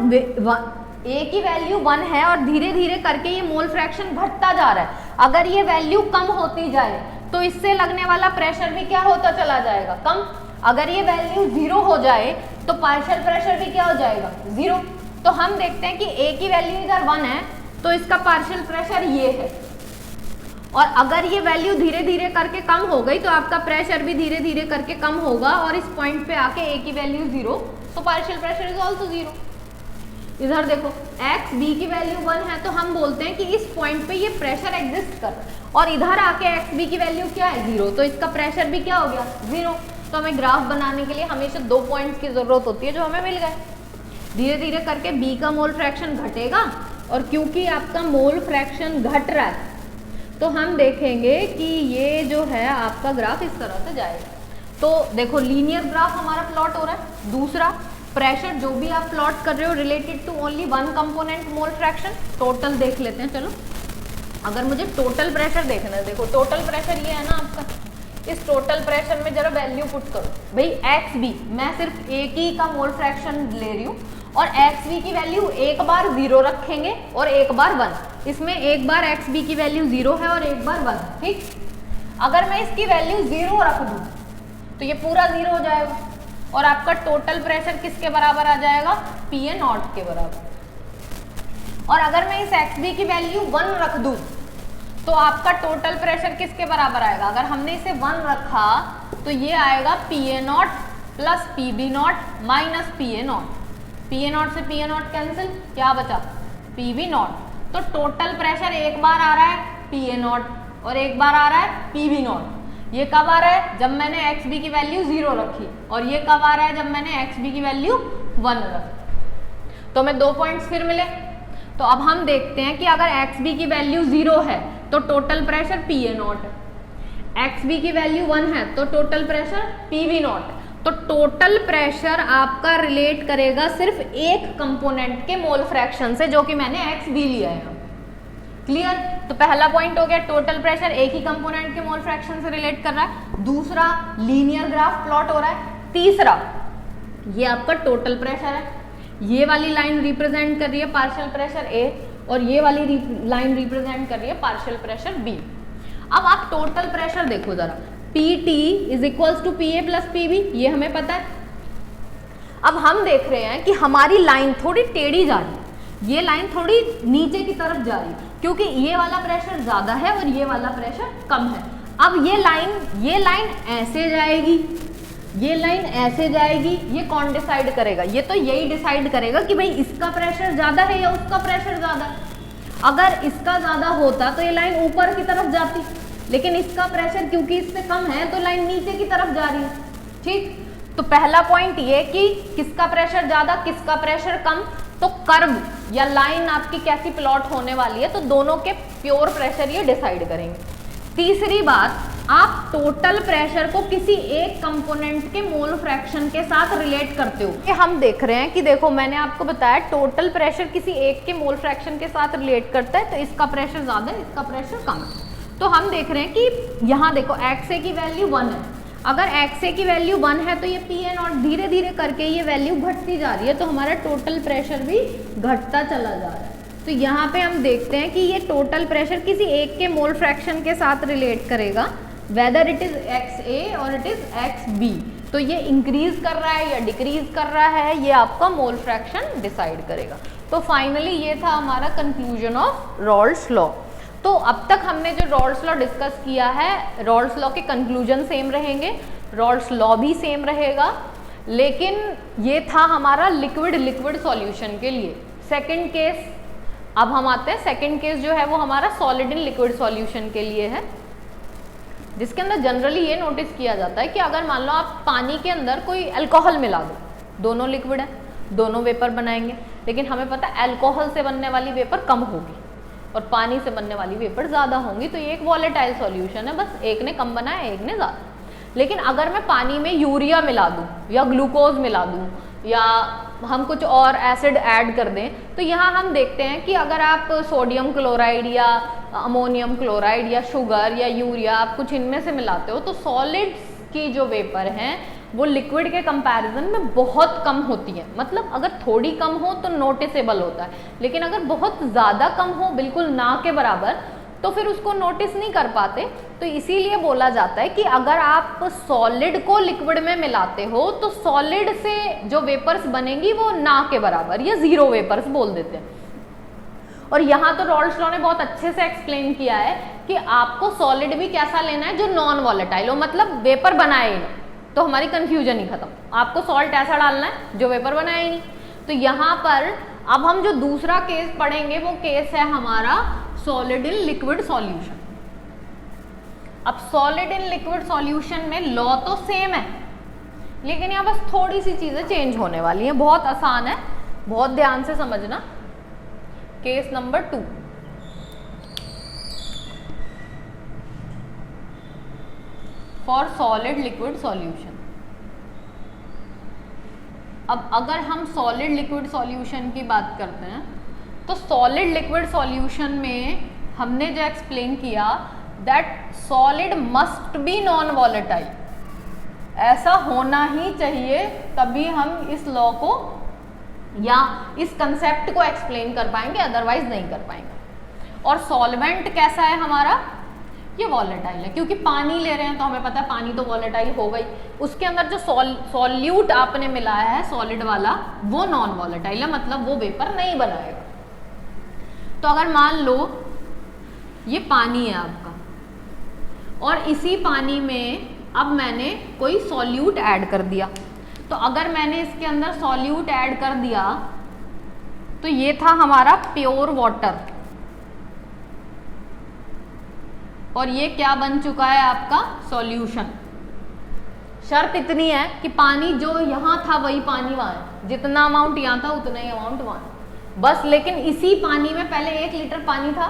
A की वैल्यू 1 है और धीरे धीरे करके ये मोल फ्रैक्शन घटता जा रहा है, अगर ये वैल्यू कम होती जाए तो इससे लगने वाला प्रेशर भी क्या होता चला जाएगा, कम। अगर ये वैल्यू 0 हो जाए तो पार्शियल प्रेशर भी क्या हो जाएगा, 0। तो हम देखते हैं कि A की वैल्यू इधर 1 है तो इसका पार्शियल प्रेशर ये है, और अगर ये वैल्यू धीरे धीरे करके कम हो गई तो आपका प्रेशर भी धीरे धीरे करके कम होगा, और इस पॉइंट पे आके A की वैल्यू 0 तो पार्शियल प्रेशर इज ऑल्सो 0। इधर देखो एक्स बी की वैल्यू 1 है तो हम बोलते हैं कि इस पॉइंट पे ये प्रेशर एग्जिस्ट कर रहा है, और इधर आके एक्स बी की वैल्यू क्या है, 0, तो इसका प्रेशर भी क्या हो गया, 0। तो हमें ग्राफ बनाने के लिए हमेशा 2 पॉइंट्स की जरूरत होती है जो हमें मिल गए। धीरे धीरे करके बी का मोल फ्रैक्शन घटेगा, और क्योंकि आपका मोल फ्रैक्शन घट रहा है तो हम देखेंगे कि ये जो है आपका ग्राफ इस तरह से जाएगा। तो देखो लीनियर ग्राफ हमारा प्लॉट हो रहा है। दूसरा, प्रेशर जो भी आप प्लॉट कर रहे हो related to only one component mole fraction. Total देख लेते हैं, चलो। अगर मुझे टोटल प्रेशर देखना है, देखो टोटल प्रेशर ये है ना आपका, इस टोटल प्रेशर में जरा वैल्यू पुट करो भाई। एक्स बी, मैं सिर्फ एक ही का मोल फ्रैक्शन ले रही हूँ, और एक्स बी की वैल्यू एक बार 0 रखेंगे और एक बार 1। इसमें एक बार एक्स बी की वैल्यू 0 है और एक बार 1, ठीक। अगर मैं इसकी वैल्यू 0 रख दूँ तो ये पूरा 0 हो जाएगा, और आपका टोटल प्रेशर किसके बराबर आ जाएगा, पी ए नॉट के बराबर। और अगर मैं इस एक्स बी की वैल्यू 1 रख दूँ तो आपका टोटल प्रेशर किसके बराबर आएगा, अगर हमने इसे 1 रखा तो ये आएगा P A naught plus P B naught minus P A naught. P A naught से पी ए नॉट कैंसिल, क्या बचा, पी बी नॉट। तो टोटल प्रेशर एक बार आ रहा है पी ए नॉट और एक बार आ रहा है पी बी नॉट। ये कब आ रहा है, जब मैंने एक्स बी की वैल्यू 0 रखी, और ये कब आ रहा है, जब मैंने एक्स बी की वैल्यू 1 रखी। तो हमें 2 पॉइंट्स फिर मिले। तो अब हम देखते हैं कि अगर एक्स बी की वैल्यू 0 है तो total pressure P A naught है, एक्स बी की वैल्यू 1 है तो total pressure P B naught है। तो टोटल प्रेशर आपका रिलेट करेगा सिर्फ एक कंपोनेंट के मोल फ्रैक्शन से, जो कि मैंने एक्स बी लिया है। क्लियर। तो पहला पॉइंट हो गया, टोटल प्रेशर एक ही कंपोनेंट के मोल फ्रैक्शन से रिलेट कर रहा है। दूसरा, लीनियर ग्राफ प्लॉट हो रहा है। तीसरा, ये आपका टोटल प्रेशर है, ये वाली लाइन रिप्रेजेंट कर रही है पार्शियल प्रेशर ए, और ये वाली लाइन रिप्रेजेंट कर रही है पार्शियल प्रेशर बी। अब आप टोटल प्रेशर देखो जरा, P T is equals to P A plus P B, ये हमें पता है। अब हम देख रहे हैं कि हमारी लाइन थोड़ी टेढ़ी जा रही है, ये लाइन थोड़ी नीचे की तरफ जा रही है, क्योंकि ये वाला प्रेशर ज्यादा है और ये वाला प्रेशर कम है। अब ये लाइन ऐसे जाएगी, ये लाइन ऐसे जाएगी, ये कौन डिसाइड करेगा, ये तो यही डिसाइड करेगा कि भाई इसका प्रेशर ज्यादा है या उसका प्रेशर ज्यादा है। अगर इसका ज्यादा होता तो ये लाइन ऊपर की तरफ जाती, लेकिन इसका प्रेशर क्योंकि इससे कम है तो लाइन नीचे की तरफ जा रही है, ठीक। तो पहला पॉइंट ये कि किसका प्रेशर ज्यादा किसका प्रेशर कम, तो कर्व या लाइन आपकी कैसी प्लॉट होने वाली है, तो दोनों के प्योर प्रेशर ये डिसाइड करेंगे। तीसरी बात, आप टोटल प्रेशर को किसी एक कंपोनेंट के मोल फ्रैक्शन के साथ रिलेट करते हो। ये हम देख रहे हैं कि देखो मैंने आपको बताया टोटल प्रेशर किसी एक के मोल फ्रैक्शन के साथ रिलेट करता है, तो इसका प्रेशर ज्यादा है इसका प्रेशर कम है। तो हम देख रहे हैं कि यहाँ देखो एक्स ए की वैल्यू 1 है, अगर XA की वैल्यू 1 है तो ये PA नॉट धीरे धीरे करके ये वैल्यू घटती जा रही है, तो हमारा टोटल प्रेशर भी घटता चला जा रहा है। तो यहाँ पे हम देखते हैं कि ये टोटल प्रेशर किसी एक के मोल फ्रैक्शन के साथ रिलेट करेगा, वेदर इट इज XA और इट इज XB। तो ये इंक्रीज कर रहा है या डिक्रीज कर रहा है, ये आपका मोल फ्रैक्शन डिसाइड करेगा। तो फाइनली ये था हमारा कंक्लूजन ऑफ रॉल्स लॉ। तो अब तक हमने जो रॉल्स लॉ डिस्कस किया है, रॉल्स लॉ के कंक्लूजन सेम रहेंगे, रॉल्स लॉ भी सेम रहेगा, लेकिन ये था हमारा लिक्विड लिक्विड सॉल्यूशन के लिए। सेकंड केस, अब हम आते हैं, सेकंड केस जो है वो हमारा सॉलिड इन लिक्विड सॉल्यूशन के लिए है, जिसके अंदर जनरली ये नोटिस किया जाता है कि अगर मान लो आप पानी के अंदर कोई अल्कोहल मिला दो, दोनों लिक्विड है, दोनों वेपर बनाएंगे, लेकिन हमें पता है अल्कोहल से बनने वाली वेपर कम होगी और पानी से बनने वाली वेपर ज़्यादा होंगी, तो ये एक वॉलेटाइल सॉल्यूशन है, बस एक ने कम बनाया एक ने ज़्यादा। लेकिन अगर मैं पानी में यूरिया मिला दूँ या ग्लूकोज मिला दूँ या हम कुछ और एसिड ऐड कर दें, तो यहाँ हम देखते हैं कि अगर आप सोडियम क्लोराइड या अमोनियम क्लोराइड या शुगर या यूरिया आप कुछ इनमें से मिलाते हो, तो सॉलिड्स की जो वेपर हैं वो लिक्विड के कंपैरिजन में बहुत कम होती है। मतलब अगर थोड़ी कम हो तो नोटिसेबल होता है, लेकिन अगर बहुत ज़्यादा कम हो, बिल्कुल ना के बराबर, तो फिर उसको नोटिस नहीं कर पाते। तो इसीलिए बोला जाता है कि अगर आप सॉलिड को लिक्विड में मिलाते हो तो सॉलिड से जो वेपर्स बनेंगी वो ना के बराबर या जीरो वेपर्स बोल देते हैं। और यहाँ तो रॉल्स लॉ ने बहुत अच्छे से एक्सप्लेन किया है कि आपको सॉलिड भी कैसा लेना है जो नॉन वॉलेटाइल हो, मतलब वेपर बनाए ही नहीं, तो हमारी कंफ्यूजन ही खत्म। आपको सॉल्ट ऐसा डालना है जो वेपर बनाए ही नहीं। तो यहाँ पर अब हम जो दूसरा केस पढ़ेंगे वो केस है हमारा सॉलिड इन लिक्विड सॉल्यूशन। अब सॉलिड इन लिक्विड सॉल्यूशन में लॉ तो सेम है, लेकिन यहाँ बस थोड़ी सी चीजें चेंज होने वाली हैं। बहुत आसान है, बहुत ध्यान से समझना। Case number 2, for solid liquid solution. अब अगर हम सॉलिड लिक्विड सॉल्यूशन की बात करते हैं तो सॉलिड लिक्विड सॉल्यूशन में हमने जो एक्सप्लेन किया that solid must be non volatile, ऐसा होना ही चाहिए, तभी हम इस लॉ को या इस कंसेप्ट को एक्सप्लेन कर पाएंगे, अदरवाइज नहीं कर पाएंगे। और सॉल्वेंट कैसा है हमारा, ये वॉलेटाइल है, क्योंकि पानी ले रहे हैं तो हमें पता है पानी तो वॉलेटाइल हो गई। उसके अंदर जो सॉल्यूट आपने मिलाया है सॉलिड वाला वो नॉन वॉलेटाइल है, मतलब वो वेपर नहीं बनाएगा। तो अगर मान लो ये पानी है आपका और इसी पानी में अब मैंने कोई सॉल्यूट ऐड कर दिया, तो अगर मैंने इसके अंदर सॉल्यूट ऐड कर दिया तो ये था हमारा प्योर वाटर, और ये क्या बन चुका है आपका सॉल्यूशन। शर्त इतनी है कि पानी जो यहाँ था वही पानी वहाँ है, जितना अमाउंट यहाँ था उतना ही अमाउंट वहाँ बस। लेकिन इसी पानी में पहले 1 लीटर पानी था,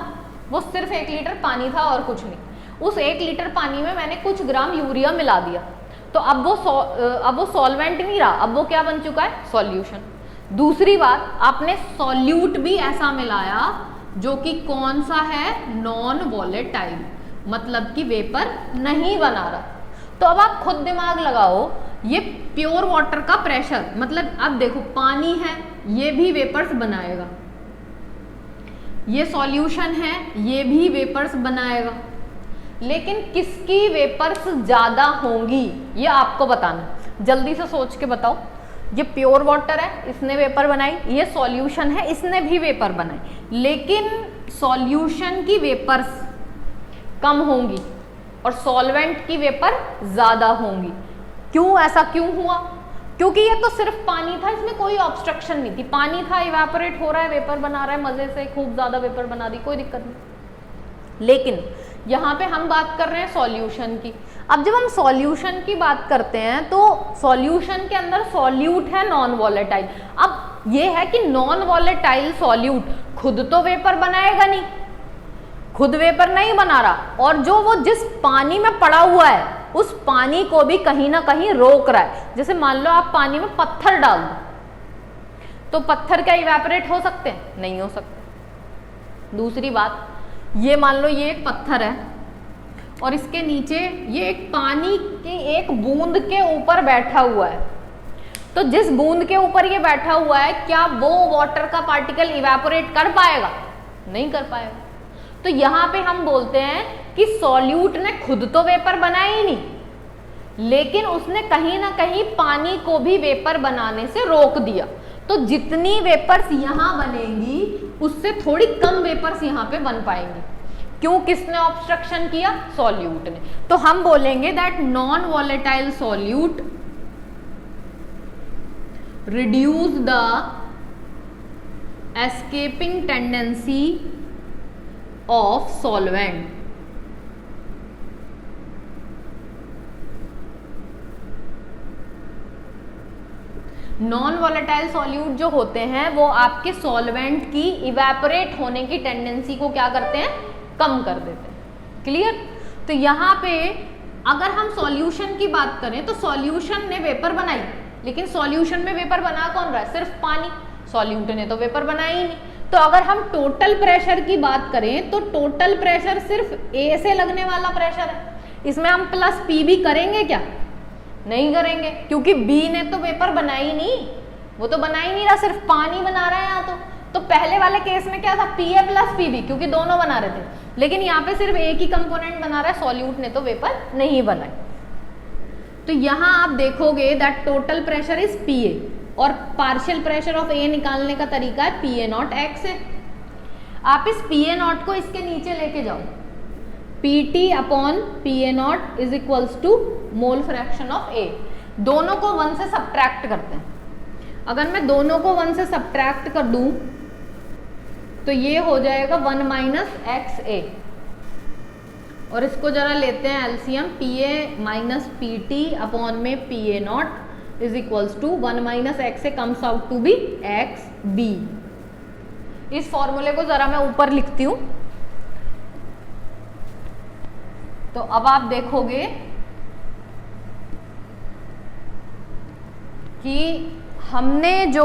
वो सिर्फ 1 लीटर पानी था और कुछ नहीं। उस 1 लीटर पानी में मैंने कुछ ग्राम यूरिया मिला दिया, तो अब वो सॉल्वेंट नहीं रहा, अब वो क्या बन चुका है, सॉल्यूशन। दूसरी बात, आपने सॉल्यूट भी ऐसा मिलाया जो कि कौन सा है, नॉन वॉलेटाइल, मतलब कि वेपर नहीं बना रहा। तो अब आप खुद दिमाग लगाओ, ये प्योर वाटर का प्रेशर, मतलब अब देखो पानी है ये भी वेपर्स बनाएगा, ये सॉल्यूशन है ये भी वेपर्स बनाएगा, लेकिन किसकी वेपर्स ज्यादा होंगी ये आपको बताना। जल्दी से सोच के बताओ। ये प्योर वाटर है, इसने वेपर बनाई, ये सॉल्यूशन है, इसने भी वेपर बनाई, लेकिन सॉल्यूशन की वेपर्स कम होंगी और सॉल्वेंट की वेपर ज्यादा होंगी। क्यों, ऐसा क्यों हुआ? क्योंकि ये तो सिर्फ पानी था, इसमें कोई ऑब्स्ट्रक्शन नहीं थी, पानी था, इवेपोरेट हो रहा है, वेपर बना रहा है, मजे से खूब ज्यादा वेपर बना दी, कोई दिक्कत नहीं। लेकिन यहाँ पे हम बात कर रहे हैं सॉल्यूशन की। अब जब हम सॉल्यूशन की बात करते हैं तो सॉल्यूशन के अंदर सॉल्यूट है नॉन वॉलेटाइल। अब ये है कि नॉन वॉलेटाइल सॉल्यूट खुद तो वेपर बनाएगा नहीं, खुद वेपर नहीं बना रहा, और जो वो जिस पानी में पड़ा हुआ है उस पानी को भी कहीं ना कहीं रोक रहा है। जैसे मान लो आप पानी में पत्थर डाल दो, तो पत्थर क्या इवेपोरेट हो सकते हैं? नहीं हो सकते। दूसरी बात, ये मान लो ये एक पत्थर है और इसके नीचे ये एक पानी की एक बूंद के ऊपर बैठा हुआ है। तो जिस बूंद के ऊपर ये बैठा हुआ है, क्या वो वाटर का पार्टिकल इवेपोरेट कर पाएगा? नहीं कर पाएगा। तो यहाँ पे हम बोलते हैं कि सॉल्यूट ने खुद तो वेपर बनाया ही नहीं, लेकिन उसने कहीं ना कहीं पानी को भी वेपर बनाने से रोक दिया। तो जितनी वेपर्स यहाँ बनेंगी उससे थोड़ी कम वेपर्स यहाँ पे बन पाएंगी। क्यों? किसने ऑब्स्ट्रक्शन किया? सॉल्यूट ने। तो हम बोलेंगे that non volatile solute reduce the escaping tendency of solvent. Non volatile solute जो होते हैं वो आपके सॉल्वेंट की इवेपोरेट होने की टेंडेंसी को क्या करते हैं? कम कर देते हैं। क्लियर? तो यहाँ पे अगर हम सॉल्यूशन की बात करें तो सॉल्यूशन ने वेपर बनाई, लेकिन सॉल्यूशन में वेपर बना कौन रहा है? सिर्फ पानी। सॉल्यूट ने तो वेपर बनाया ही नहीं। तो अगर हम टोटल प्रेशर की बात करें तो टोटल प्रेशर सिर्फ ए से लगने वाला प्रेशर है। इसमें हम प्लस पी भी करेंगे क्या? नहीं करेंगे, क्योंकि बी ने तो वेपर बना ही नहीं, वो तो बना ही नहीं रहा, सिर्फ पानी बना रहा है यहाँ तो पहले वाले केस में क्या था? P A plus P B, क्योंकि दोनों बना रहे थे, लेकिन यहाँ पे सिर्फ एक ही कंपोनेंट बना रहा है, सॉल्यूट ने तो वेपर नहीं बनाई। तो यहाँ आप देखोगे that total pressure is P ए और पार्शियल प्रेशर ऑफ ए निकालने का तरीका है पी ए नॉट एक्स है। आप इस पी ए नॉट को इसके नीचे लेके जाओ, P T upon P A not is equals to mole fraction of A. दोनों को 1 से सब्ट्रैक्ट करते हैं। अगर मैं दोनों को 1 से सब्ट्रैक्ट कर दूं तो ये हो जाएगा 1 माइनस एक्स ए, और इसको जरा लेते हैं LCM, P A minus P T upon में P A not is equals to 1 minus X A comes out to be X B. इस फॉर्मूले को जरा मैं ऊपर लिखती हूं। तो अब आप देखोगे कि हमने जो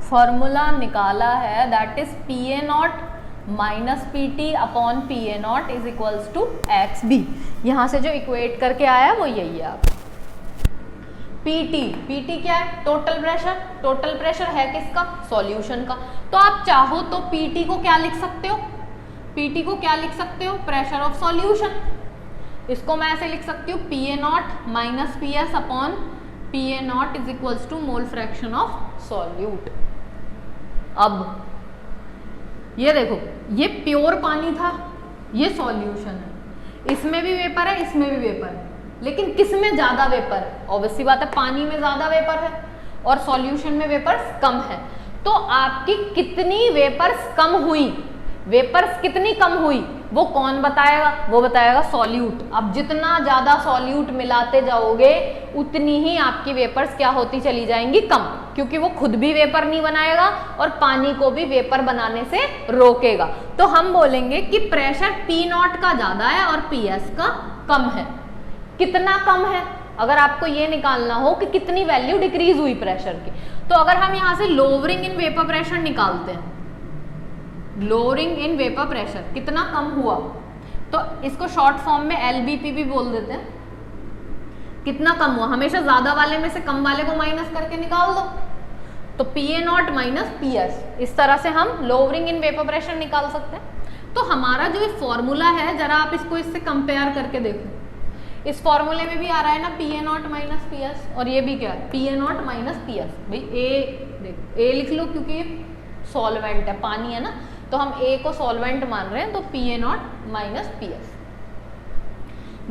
फॉर्मूला निकाला है that is P A naught minus P T upon P A not is equals to X B. यहां से जो इक्वेट करके आया है वो यही है। आप पी टी क्या है? Total pressure. टोटल प्रेशर है किसका? सॉल्यूशन का। तो आप चाहो तो पी टी को क्या लिख सकते हो? पी टी को क्या लिख सकते हो? Pressure of solution. इसको मैं ऐसे लिख सकती हूँ P A naught minus P S upon P A not is equals to mole fraction of solute. अब ये देखो, ये प्योर पानी था, ये सॉल्यूशन है, इसमें भी वेपर है, इसमें भी वेपर है, लेकिन किस में ज्यादा वेपर है? ऑब्वियसली बात है, पानी में ज्यादा वेपर है और सॉल्यूशन में वेपर्स कम है। तो आपकी कितनी वेपर्स कम हुई? वेपर्स कितनी कम हुई वो कौन बताएगा? वो बताएगा सॉल्यूट। अब जितना ज्यादा सॉल्यूट मिलाते जाओगे उतनी ही आपकी वेपर्स क्या होती चली जाएंगी? कम, क्योंकि वो खुद भी वेपर नहीं बनाएगा और पानी को भी वेपर बनाने से रोकेगा। तो हम बोलेंगे कि प्रेशर पी नॉट का ज्यादा है और पी एस का कम है। कितना कम है? अगर आपको ये निकालना हो कि कितनी वैल्यू डिक्रीज हुई प्रेशर की, तो अगर हम यहाँ से लोअरिंग इन वेपर प्रेशर निकालते हैं, लोअरिंग इन वेपर प्रेशर कितना कम हुआ, तो इसको शॉर्ट फॉर्म में एलबीपी भी बोल देते हैं। कितना कम हुआ? हमेशा ज्यादा वाले में से कम वाले को माइनस करके निकाल दो, तो P A naught minus P S. इस तरह से हम लोअरिंग इन वेपर प्रेशर निकाल सकते हैं। तो हमारा जो फॉर्मूला है, जरा आप इसको इससे कंपेयर करके देखो। इस फॉर्मूले में भी आ रहा है ना P A naught minus P S, और ये भी क्या है? P A naught minus P S. भाई ए देखो, ए लिख लो क्योंकि ये सॉल्वेंट है, पानी है ना, तो हम ए को सॉल्वेंट मान रहे हैं, तो P A naught minus P S.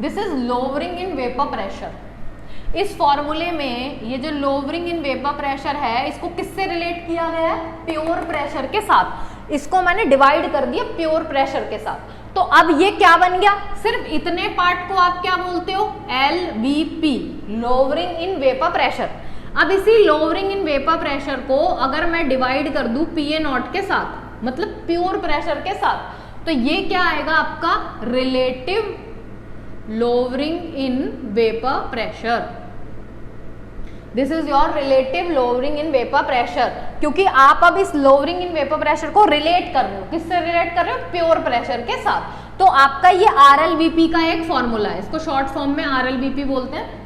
This is lowering in vapour pressure. इस फॉर्मूले में ये जो लोअरिंग इन वेपर प्रेशर है, इसको किससे रिलेट किया गया है? प्योर प्रेशर के साथ। इसको मैंने डिवाइड कर दिया प्योर प्रेशर के साथ। तो अब ये क्या बन गया? सिर्फ इतने पार्ट को आप क्या बोलते हो? LVP, lowering in vapour pressure. अब इसी लोअरिंग इन वेपर प्रेशर को अगर मैं डिवाइड कर दूं पी ए नॉट के साथ, मतलब प्योर प्रेशर के साथ, तो ये क्या आएगा आपका? Relative lowering in vapour pressure. This is your relative lowering in vapour pressure, क्योंकि आप अब इस लोअरिंग इन वेपर प्रेशर को रिलेट कर रहे हो। किससे रिलेट कर रहे हो? प्योर प्रेशर के साथ। तो आपका ये RLVP का एक फॉर्मूला है, इसको शॉर्ट फॉर्म में RLVP बोलते हैं।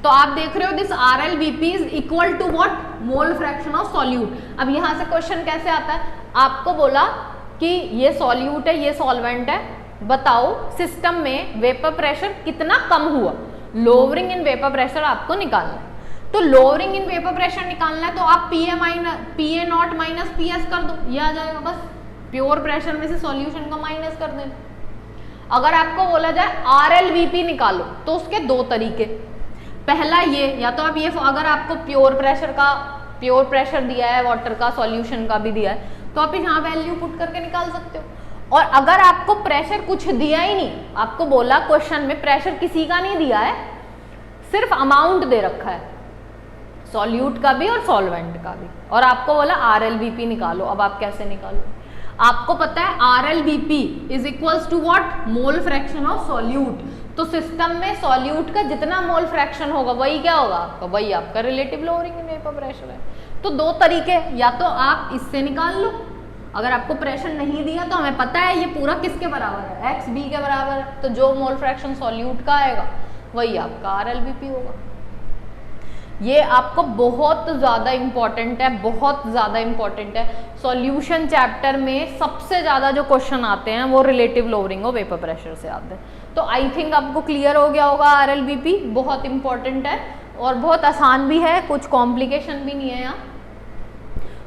तो आप देख रहे हो this RLVP is equal to what, mole fraction of solute. अब यहां से क्वेश्चन कैसे आता है, आपको बोला कि ये सॉल्यूट है, ये सॉल्वेंट है, बताओ सिस्टम में वेपर प्रेशर कितना कम हुआ, लोअरिंग इन वेपर प्रेशर आपको निकालना है। तो लोअरिंग इन वेपर प्रेशर निकालना है तो आप PA नॉट माइनस PS कर दो, ये आ जाएगा, बस प्योर प्रेशर में से सॉल्यूशन का माइनस कर देना। अगर आपको बोला जाए RLVP निकालो तो उसके दो तरीके, पहला ये, या तो आप ये, अगर आपको प्योर प्रेशर दिया है, वाटर का, सॉल्यूशन का भी दिया है, तो आप यहाँ वैल्यू पुट करके निकाल सकते हो। और अगर आपको प्रेशर कुछ दिया ही नहीं, आपको बोला क्वेश्चन में प्रेशर किसी का नहीं दिया है, सिर्फ अमाउंट दे रखा है सॉल्यूट का भी और सॉल्वेंट का भी, और आपको बोला RLVP निकालो। अब आप कैसे निकालो, आपको पता है RLVP is equals to what, mole fraction of solute. तो सिस्टम में सॉल्यूट का जितना मोल फ्रैक्शन होगा वही क्या होगा आपका, वही आपका relative lowering in vapour pressure है। तो दो तरीके, या तो आप इससे निकाल लो, अगर आपको प्रेशर नहीं दिया तो हमें पता है ये पूरा किसके बराबर है, XB के बराबर है, तो जो मोल फ्रैक्शन सॉल्यूट का आएगा वही आपका RLVP होगा। ये आपको बहुत ज़्यादा इम्पॉर्टेंट है, बहुत ज़्यादा इम्पॉर्टेंट है। सॉल्यूशन चैप्टर में सबसे ज़्यादा जो क्वेश्चन आते हैं वो रिलेटिव लोअरिंग और वेपर प्रेशर से आते हैं। तो आई थिंक आपको क्लियर हो गया होगा, RLVP बहुत इम्पॉर्टेंट है और बहुत आसान भी है, कुछ कॉम्प्लिकेशन भी नहीं है यहाँ।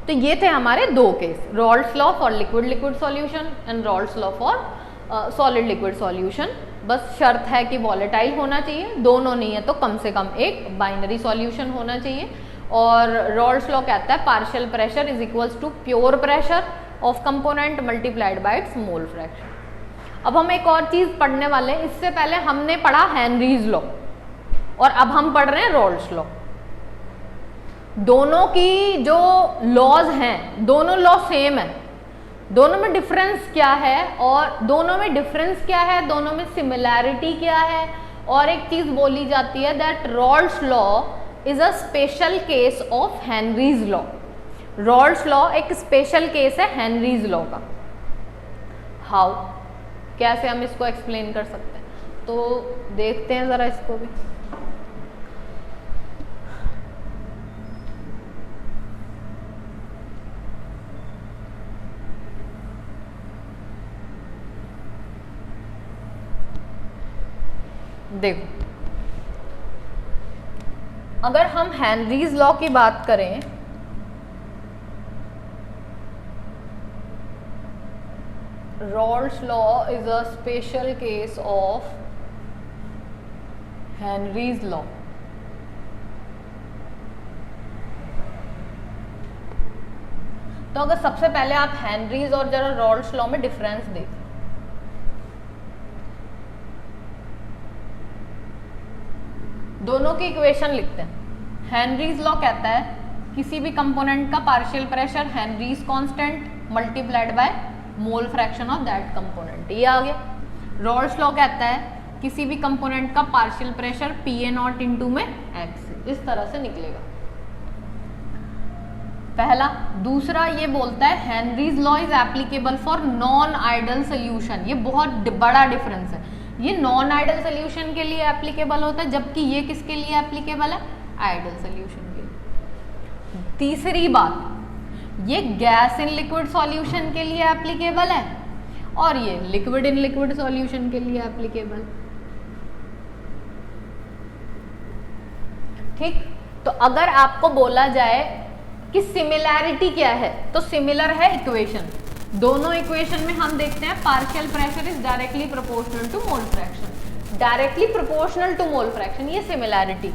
तो ये थे हमारे दो केस, Raoult's law for liquid liquid solution and Raoult's law for solid liquid solution. बस शर्त है कि वॉलेटाइल होना चाहिए, दोनों नहीं है तो कम से कम एक बाइनरी सॉल्यूशन होना चाहिए। और रॉल्ड्स लॉ कहता है partial pressure is equals to pure pressure of component multiplied by its mole fraction. अब हम एक और चीज पढ़ने वाले हैं, इससे पहले हमने पढ़ा हेनरीज लॉ और अब हम पढ़ रहे हैं रॉल्ड्स लॉ। दोनों की जो लॉज हैं, दोनों लॉ सेम है, दोनों में डिफरेंस क्या है, और दोनों में डिफरेंस क्या है, दोनों में सिमिलैरिटी क्या है। और एक चीज बोली जाती है that Raoult's law is a special case of Henry's law. Raoult's law एक स्पेशल केस है हेनरीज लॉ का। हाउ, कैसे हम इसको एक्सप्लेन कर सकते हैं, तो देखते हैं जरा इसको भी। देखो, अगर हम हेनरीज लॉ की बात करें, Raoult's law is a special case of Henry's law. तो अगर सबसे पहले आप हेनरीज और जरा रॉल्ड्स लॉ में डिफरेंस देखें, दोनों की इक्वेशन लिखते हैं। हेनरीज लॉ कहता है किसी भी कंपोनेंट का partial pressure Henrys constant multiplied by mole fraction of that component, ये आ गया। रॉल्ड्स लॉ कहता है किसी भी कंपोनेंट का partial pressure PA not into में x, इस तरह से निकलेगा पहला। दूसरा ये बोलता है Henry's law is applicable for non ideal solution, ये बहुत बड़ा डिफरेंस है। ये नॉन आइडल सोल्यूशन के लिए एप्लीकेबल होता है, जबकि ये किसके लिए एप्लीकेबल है, आइडल सोल्यूशन के लिए। तीसरी बात, ये गैस इन लिक्विड सॉल्यूशन के लिए एप्लीकेबल है और ये लिक्विड इन लिक्विड सॉल्यूशन के लिए एप्लीकेबल। ठीक, तो अगर आपको बोला जाए कि सिमिलैरिटी क्या है, तो सिमिलर है इक्वेशन। दोनों इक्वेशन में हम देखते हैं partial pressure is directly proportional to mole fraction, directly proportional to mole fraction, ये सिमिलैरिटी।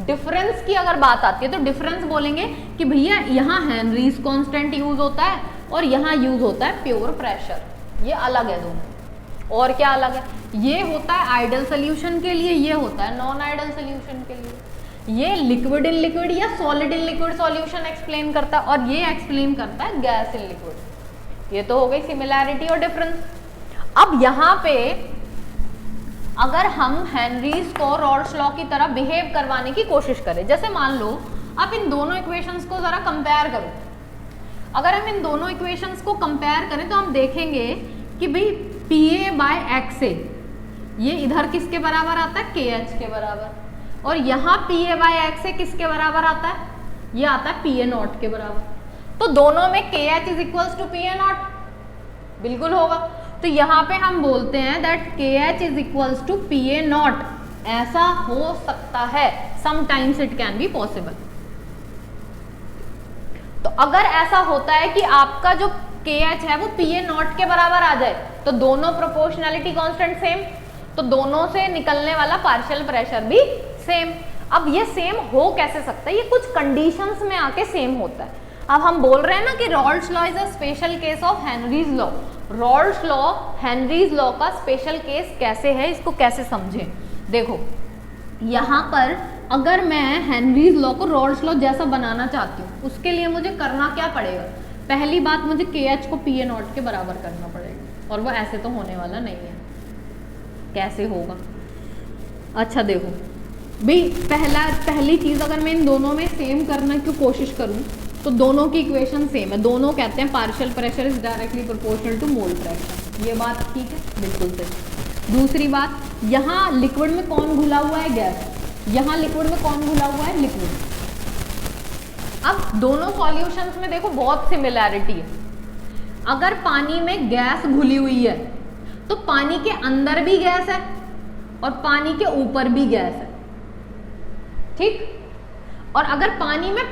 डिफरेंस की अगर बात आती है तो डिफरेंस बोलेंगे कि भैया यहाँ हेनरीज कांस्टेंट यूज होता है और यहाँ यूज होता है प्योर प्रेशर, ये अलग है दोनों। और क्या अलग है, ये होता है आइडल सोल्यूशन के लिए, ये होता है नॉन आइडल सोल्यूशन के लिए। ये लिक्विड इन लिक्विड या solid in liquid solution explain करता है और ये एक्सप्लेन करता है गैस इन लिक्विड। ये तो हो गई सिमिलैरिटी और डिफरेंस। अब यहाँ पे अगर हम हेनरीज को रॉल्ड्स लॉ की तरह बिहेव करवाने की कोशिश करें, जैसे मान लो आप इन दोनों इक्वेशंस को जरा कंपेयर करो। अगर हम इन दोनों इक्वेशंस को कंपेयर करें तो हम देखेंगे कि भाई PA/XA, ये इधर किसके बराबर आता है, KH के बराबर, और यहाँ PA/XA किसके बराबर आता है, ये आता है PA0 के बराबर। तो दोनों में KH is equals to PA0, बिल्कुल होगा। तो यहाँ पे हम बोलते हैं that KH is equals to PA0, ऐसा हो सकता है, sometimes it can be possible. तो अगर ऐसा होता है कि आपका जो KH है वो PA0 के बराबर आ जाए, तो दोनों प्रोपोर्शनैलिटी कांस्टेंट सेम, तो दोनों से निकलने वाला पार्शियल प्रेशर भी सेम। अब ये सेम हो कैसे सकता है, ये कुछ कंडीशंस में आके सेम होता है। अब हम बोल रहे हैं ना कि Rawls law is a special case of Henry's law. Rawls law Henrys law का स्पेशल केस कैसे है, इसको कैसे समझें। देखो यहाँ पर अगर मैं हेनरीज लॉ को रॉल्स लॉ जैसा बनाना चाहती हूँ, उसके लिए मुझे करना क्या पड़ेगा, पहली बात मुझे KH को PA0 के बराबर करना पड़ेगा, और वो ऐसे तो होने वाला नहीं है। कैसे होगा, अच्छा देखो भाई, पहली चीज अगर मैं इन दोनों में सेम करने की कोशिश करूं तो दोनों की इक्वेशन सेम है। दोनों कहते हैं partial pressure is directly proportional to mole fraction, ये बात ठीक है, बिल्कुल सही। दूसरी बात, यहाँ लिक्विड में कौन घुला हुआ है, गैस, यहाँ लिक्विड में कौन घुला हुआ है, लिक्विड। अब दोनों सॉल्यूशंस में देखो बहुत सिमिलैरिटी है। अगर पानी में गैस घुली हुई है तो पानी के अंदर भी गैस है और पानी के ऊपर भी गैस है, ठीक। और अगर पानी में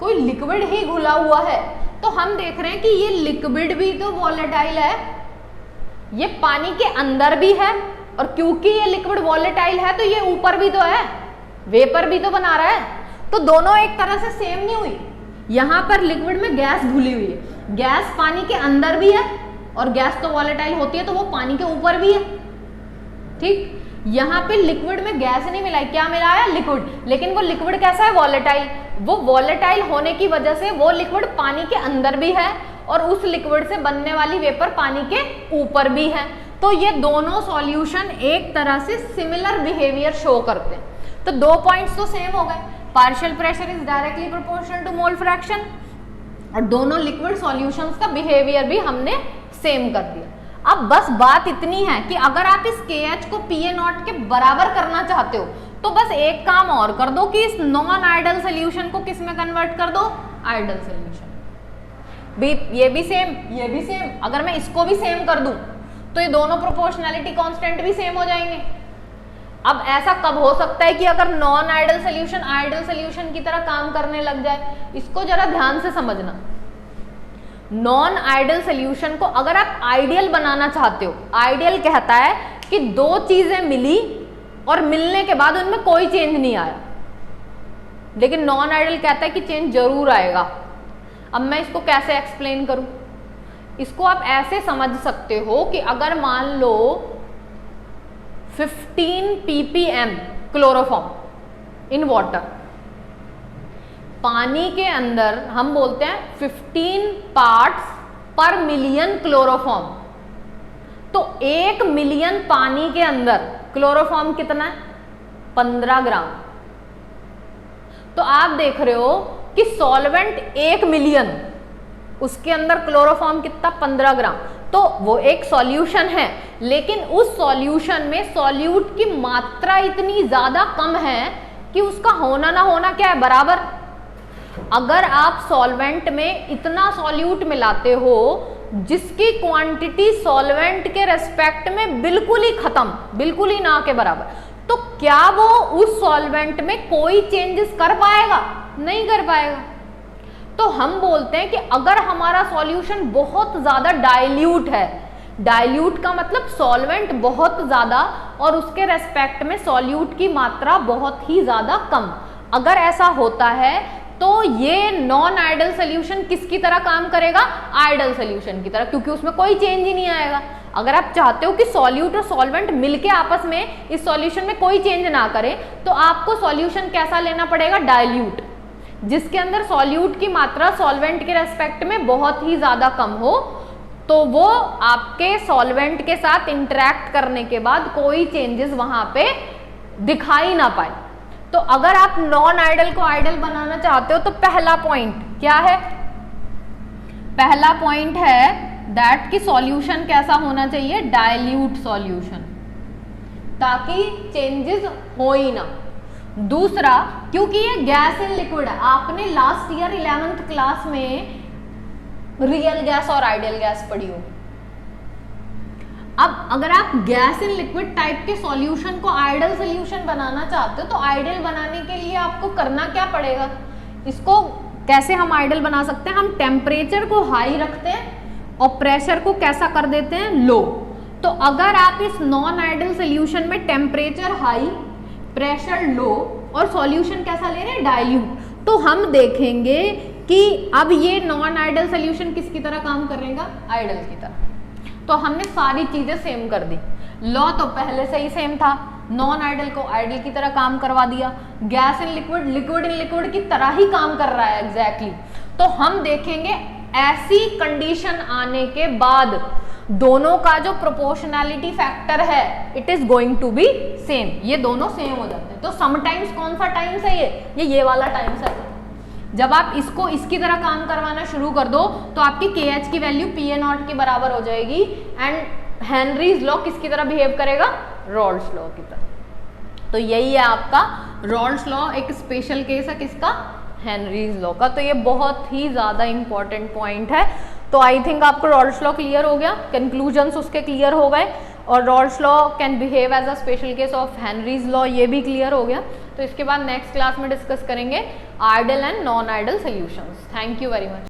कोई लिक्विड ही घुला हुआ है तो हम देख रहे हैं कि ये लिक्विड भी तो वॉलेटाइल है, ये पानी के अंदर भी है, और क्योंकि ये लिक्विड वॉलेटाइल है तो ये ऊपर भी तो है, वेपर भी तो बना रहा है। तो दोनों एक तरह से सेम नहीं हुई। यहाँ पर लिक्विड में गैस घुली हुई है, गैस पानी के अंदर भी है, और गैस तो वॉलेटाइल होती है तो वो पानी के ऊपर भी है, ठीक। यहाँ पे लिक्विड में गैस नहीं मिला है, क्या मिला है, लिक्विड, लेकिन वो लिक्विड कैसा है, वॉलेटाइल। वो वॉलेटाइल होने की वजह से वो लिक्विड पानी के अंदर भी है और उस लिक्विड से बनने वाली वेपर पानी के ऊपर भी है। तो ये दोनों सॉल्यूशन एक तरह से सिमिलर बिहेवियर शो करते हैं। तो 2 पॉइंट्स तो सेम हो गए, partial pressure is directly proportional to mole fraction, और दोनों लिक्विड सॉल्यूशंस का बिहेवियर भी हमने सेम कर दिया। अब बस बात इतनी है कि अगर आप इस KH को PA0 के बराबर करना चाहते हो तो बस एक काम और कर दो कि इस नॉन आइडल सोल्यूशन को किस में कन्वर्ट कर दो, आइडल सोल्यूशन। भी ये भी सेम, ये भी सेम, अगर मैं इसको भी सेम कर दूं तो ये दोनों प्रोपोर्शनैलिटी कांस्टेंट भी सेम हो जाएंगे। अब ऐसा कब हो सकता है कि अगर non ideal solution ideal solution की तरह काम करने लग जाए, इसको जरा ध्यान से समझना। नॉन आइडल सोल्यूशन को अगर आप आइडियल बनाना चाहते हो, आइडियल कहता है कि दो चीजें मिली और मिलने के बाद उनमें कोई चेंज नहीं आया, लेकिन नॉन आइडल कहता है कि चेंज जरूर आएगा। अब मैं इसको कैसे एक्सप्लेन करूं, इसको आप ऐसे समझ सकते हो कि अगर मान लो 15 ppm क्लोरोफॉर्म इन वाटर, पानी के अंदर हम बोलते हैं 15 पार्ट्स पर मिलियन क्लोरोफॉर्म, तो 1 मिलियन पानी के अंदर क्लोरोफॉर्म कितना है, 15 ग्राम। तो आप देख रहे हो कि सॉल्वेंट 1 मिलियन, उसके अंदर क्लोरोफॉर्म कितना, 15 ग्राम। तो वो एक सॉल्यूशन है, लेकिन उस सॉल्यूशन में सॉल्यूट की मात्रा इतनी ज्यादा कम है कि उसका होना ना होना क्या है, बराबर। अगर आप सॉल्वेंट में इतना सॉल्यूट मिलाते हो जिसकी क्वांटिटी सॉल्वेंट के रेस्पेक्ट में बिल्कुल ही खत्म, बिल्कुल ही ना के बराबर, तो क्या वो उस सॉल्वेंट में कोई चेंजेस कर पाएगा, नहीं कर पाएगा। तो हम बोलते हैं कि अगर हमारा सॉल्यूशन बहुत ज्यादा डाइल्यूट है, डाइल्यूट का मतलब सॉल्वेंट बहुत ज्यादा और उसके रेस्पेक्ट में सॉल्यूट की मात्रा बहुत ही ज्यादा कम, अगर ऐसा होता है तो ये नॉन आइडल सोल्यूशन किसकी तरह काम करेगा, आइडल सोल्यूशन की तरह, क्योंकि उसमें कोई चेंज ही नहीं आएगा। अगर आप चाहते हो कि सॉल्यूट और सॉल्वेंट मिलके आपस में इस सॉल्यूशन में कोई चेंज ना करें, तो आपको सॉल्यूशन कैसा लेना पड़ेगा, डाइल्यूट, जिसके अंदर सॉल्यूट की मात्रा सॉल्वेंट के रेस्पेक्ट में बहुत ही ज्यादा कम हो, तो वो आपके सॉल्वेंट के साथ इंटरेक्ट करने के बाद कोई चेंजेस वहां पे दिखाई ना पाए। तो अगर आप नॉन आइडल को आइडल बनाना चाहते हो तो पहला पॉइंट क्या है, पहला पॉइंट है दैट कि सॉल्यूशन कैसा होना चाहिए, डाइल्यूट सॉल्यूशन, ताकि चेंजेस हो ही ना। दूसरा, क्योंकि ये गैस इन लिक्विड है, आपने लास्ट ईयर 11th क्लास में रियल गैस और आइडियल गैस पढ़ी हो। अब अगर आप गैस इन लिक्विड टाइप के सॉल्यूशन को आइडियल सॉल्यूशन बनाना चाहते हो तो आइडियल बनाने के लिए आपको करना क्या पड़ेगा, इसको कैसे हम आइडियल बना सकते हैं, हम टेम्परेचर को हाई रखते हैं और प्रेशर को कैसा कर देते हैं, लो। तो अगर आप इस नॉन आइडियल सॉल्यूशन में टेम्परेचर हाई, प्रेशर लो और सॉल्यूशन कैसा ले रहे हैं, डाइल्यूट, तो हम देखेंगे कि अब ये नॉन आइडियल सॉल्यूशन किसकी तरह काम करेगा, आइडियल की तरह। तो हमने सारी चीजें सेम कर दी, लॉ तो पहले से ही सेम था, नॉन आइडियल को आइडियल की तरह काम करवा दिया, gas in liquid, liquid in liquid की तरह ही काम कर रहा है एग्जैक्टली। तो हम देखेंगे ऐसी कंडीशन आने के बाद दोनों का जो प्रोपोर्शनैलिटी फैक्टर है it is going to be same, ये दोनों सेम हो जाते हैं। तो समटाइम्स कौन सा टाइम्स है, ये वाला टाइम्स है। जब आप इसको इसकी तरह काम करवाना शुरू कर दो तो आपकी KH की वैल्यू PA0 के बराबर हो जाएगी एंड हेनरीज लॉ किसकी तरह बिहेव करेगा, रॉल्स लॉ की तरह। तो यही है आपका रॉल्स लॉ, एक स्पेशल केस है किसका, हेनरीज लॉ का। तो ये बहुत ही ज्यादा इंपॉर्टेंट पॉइंट है। तो आई थिंक आपको रॉल्स लॉ क्लियर हो गया, कंक्लूजन्स उसके क्लियर हो गए, और Raoult's law can behave as a special case of Henry's law, ये भी क्लियर हो गया। तो इसके बाद नेक्स्ट क्लास में डिस्कस करेंगे ideal and non ideal solutions. Thank you very much.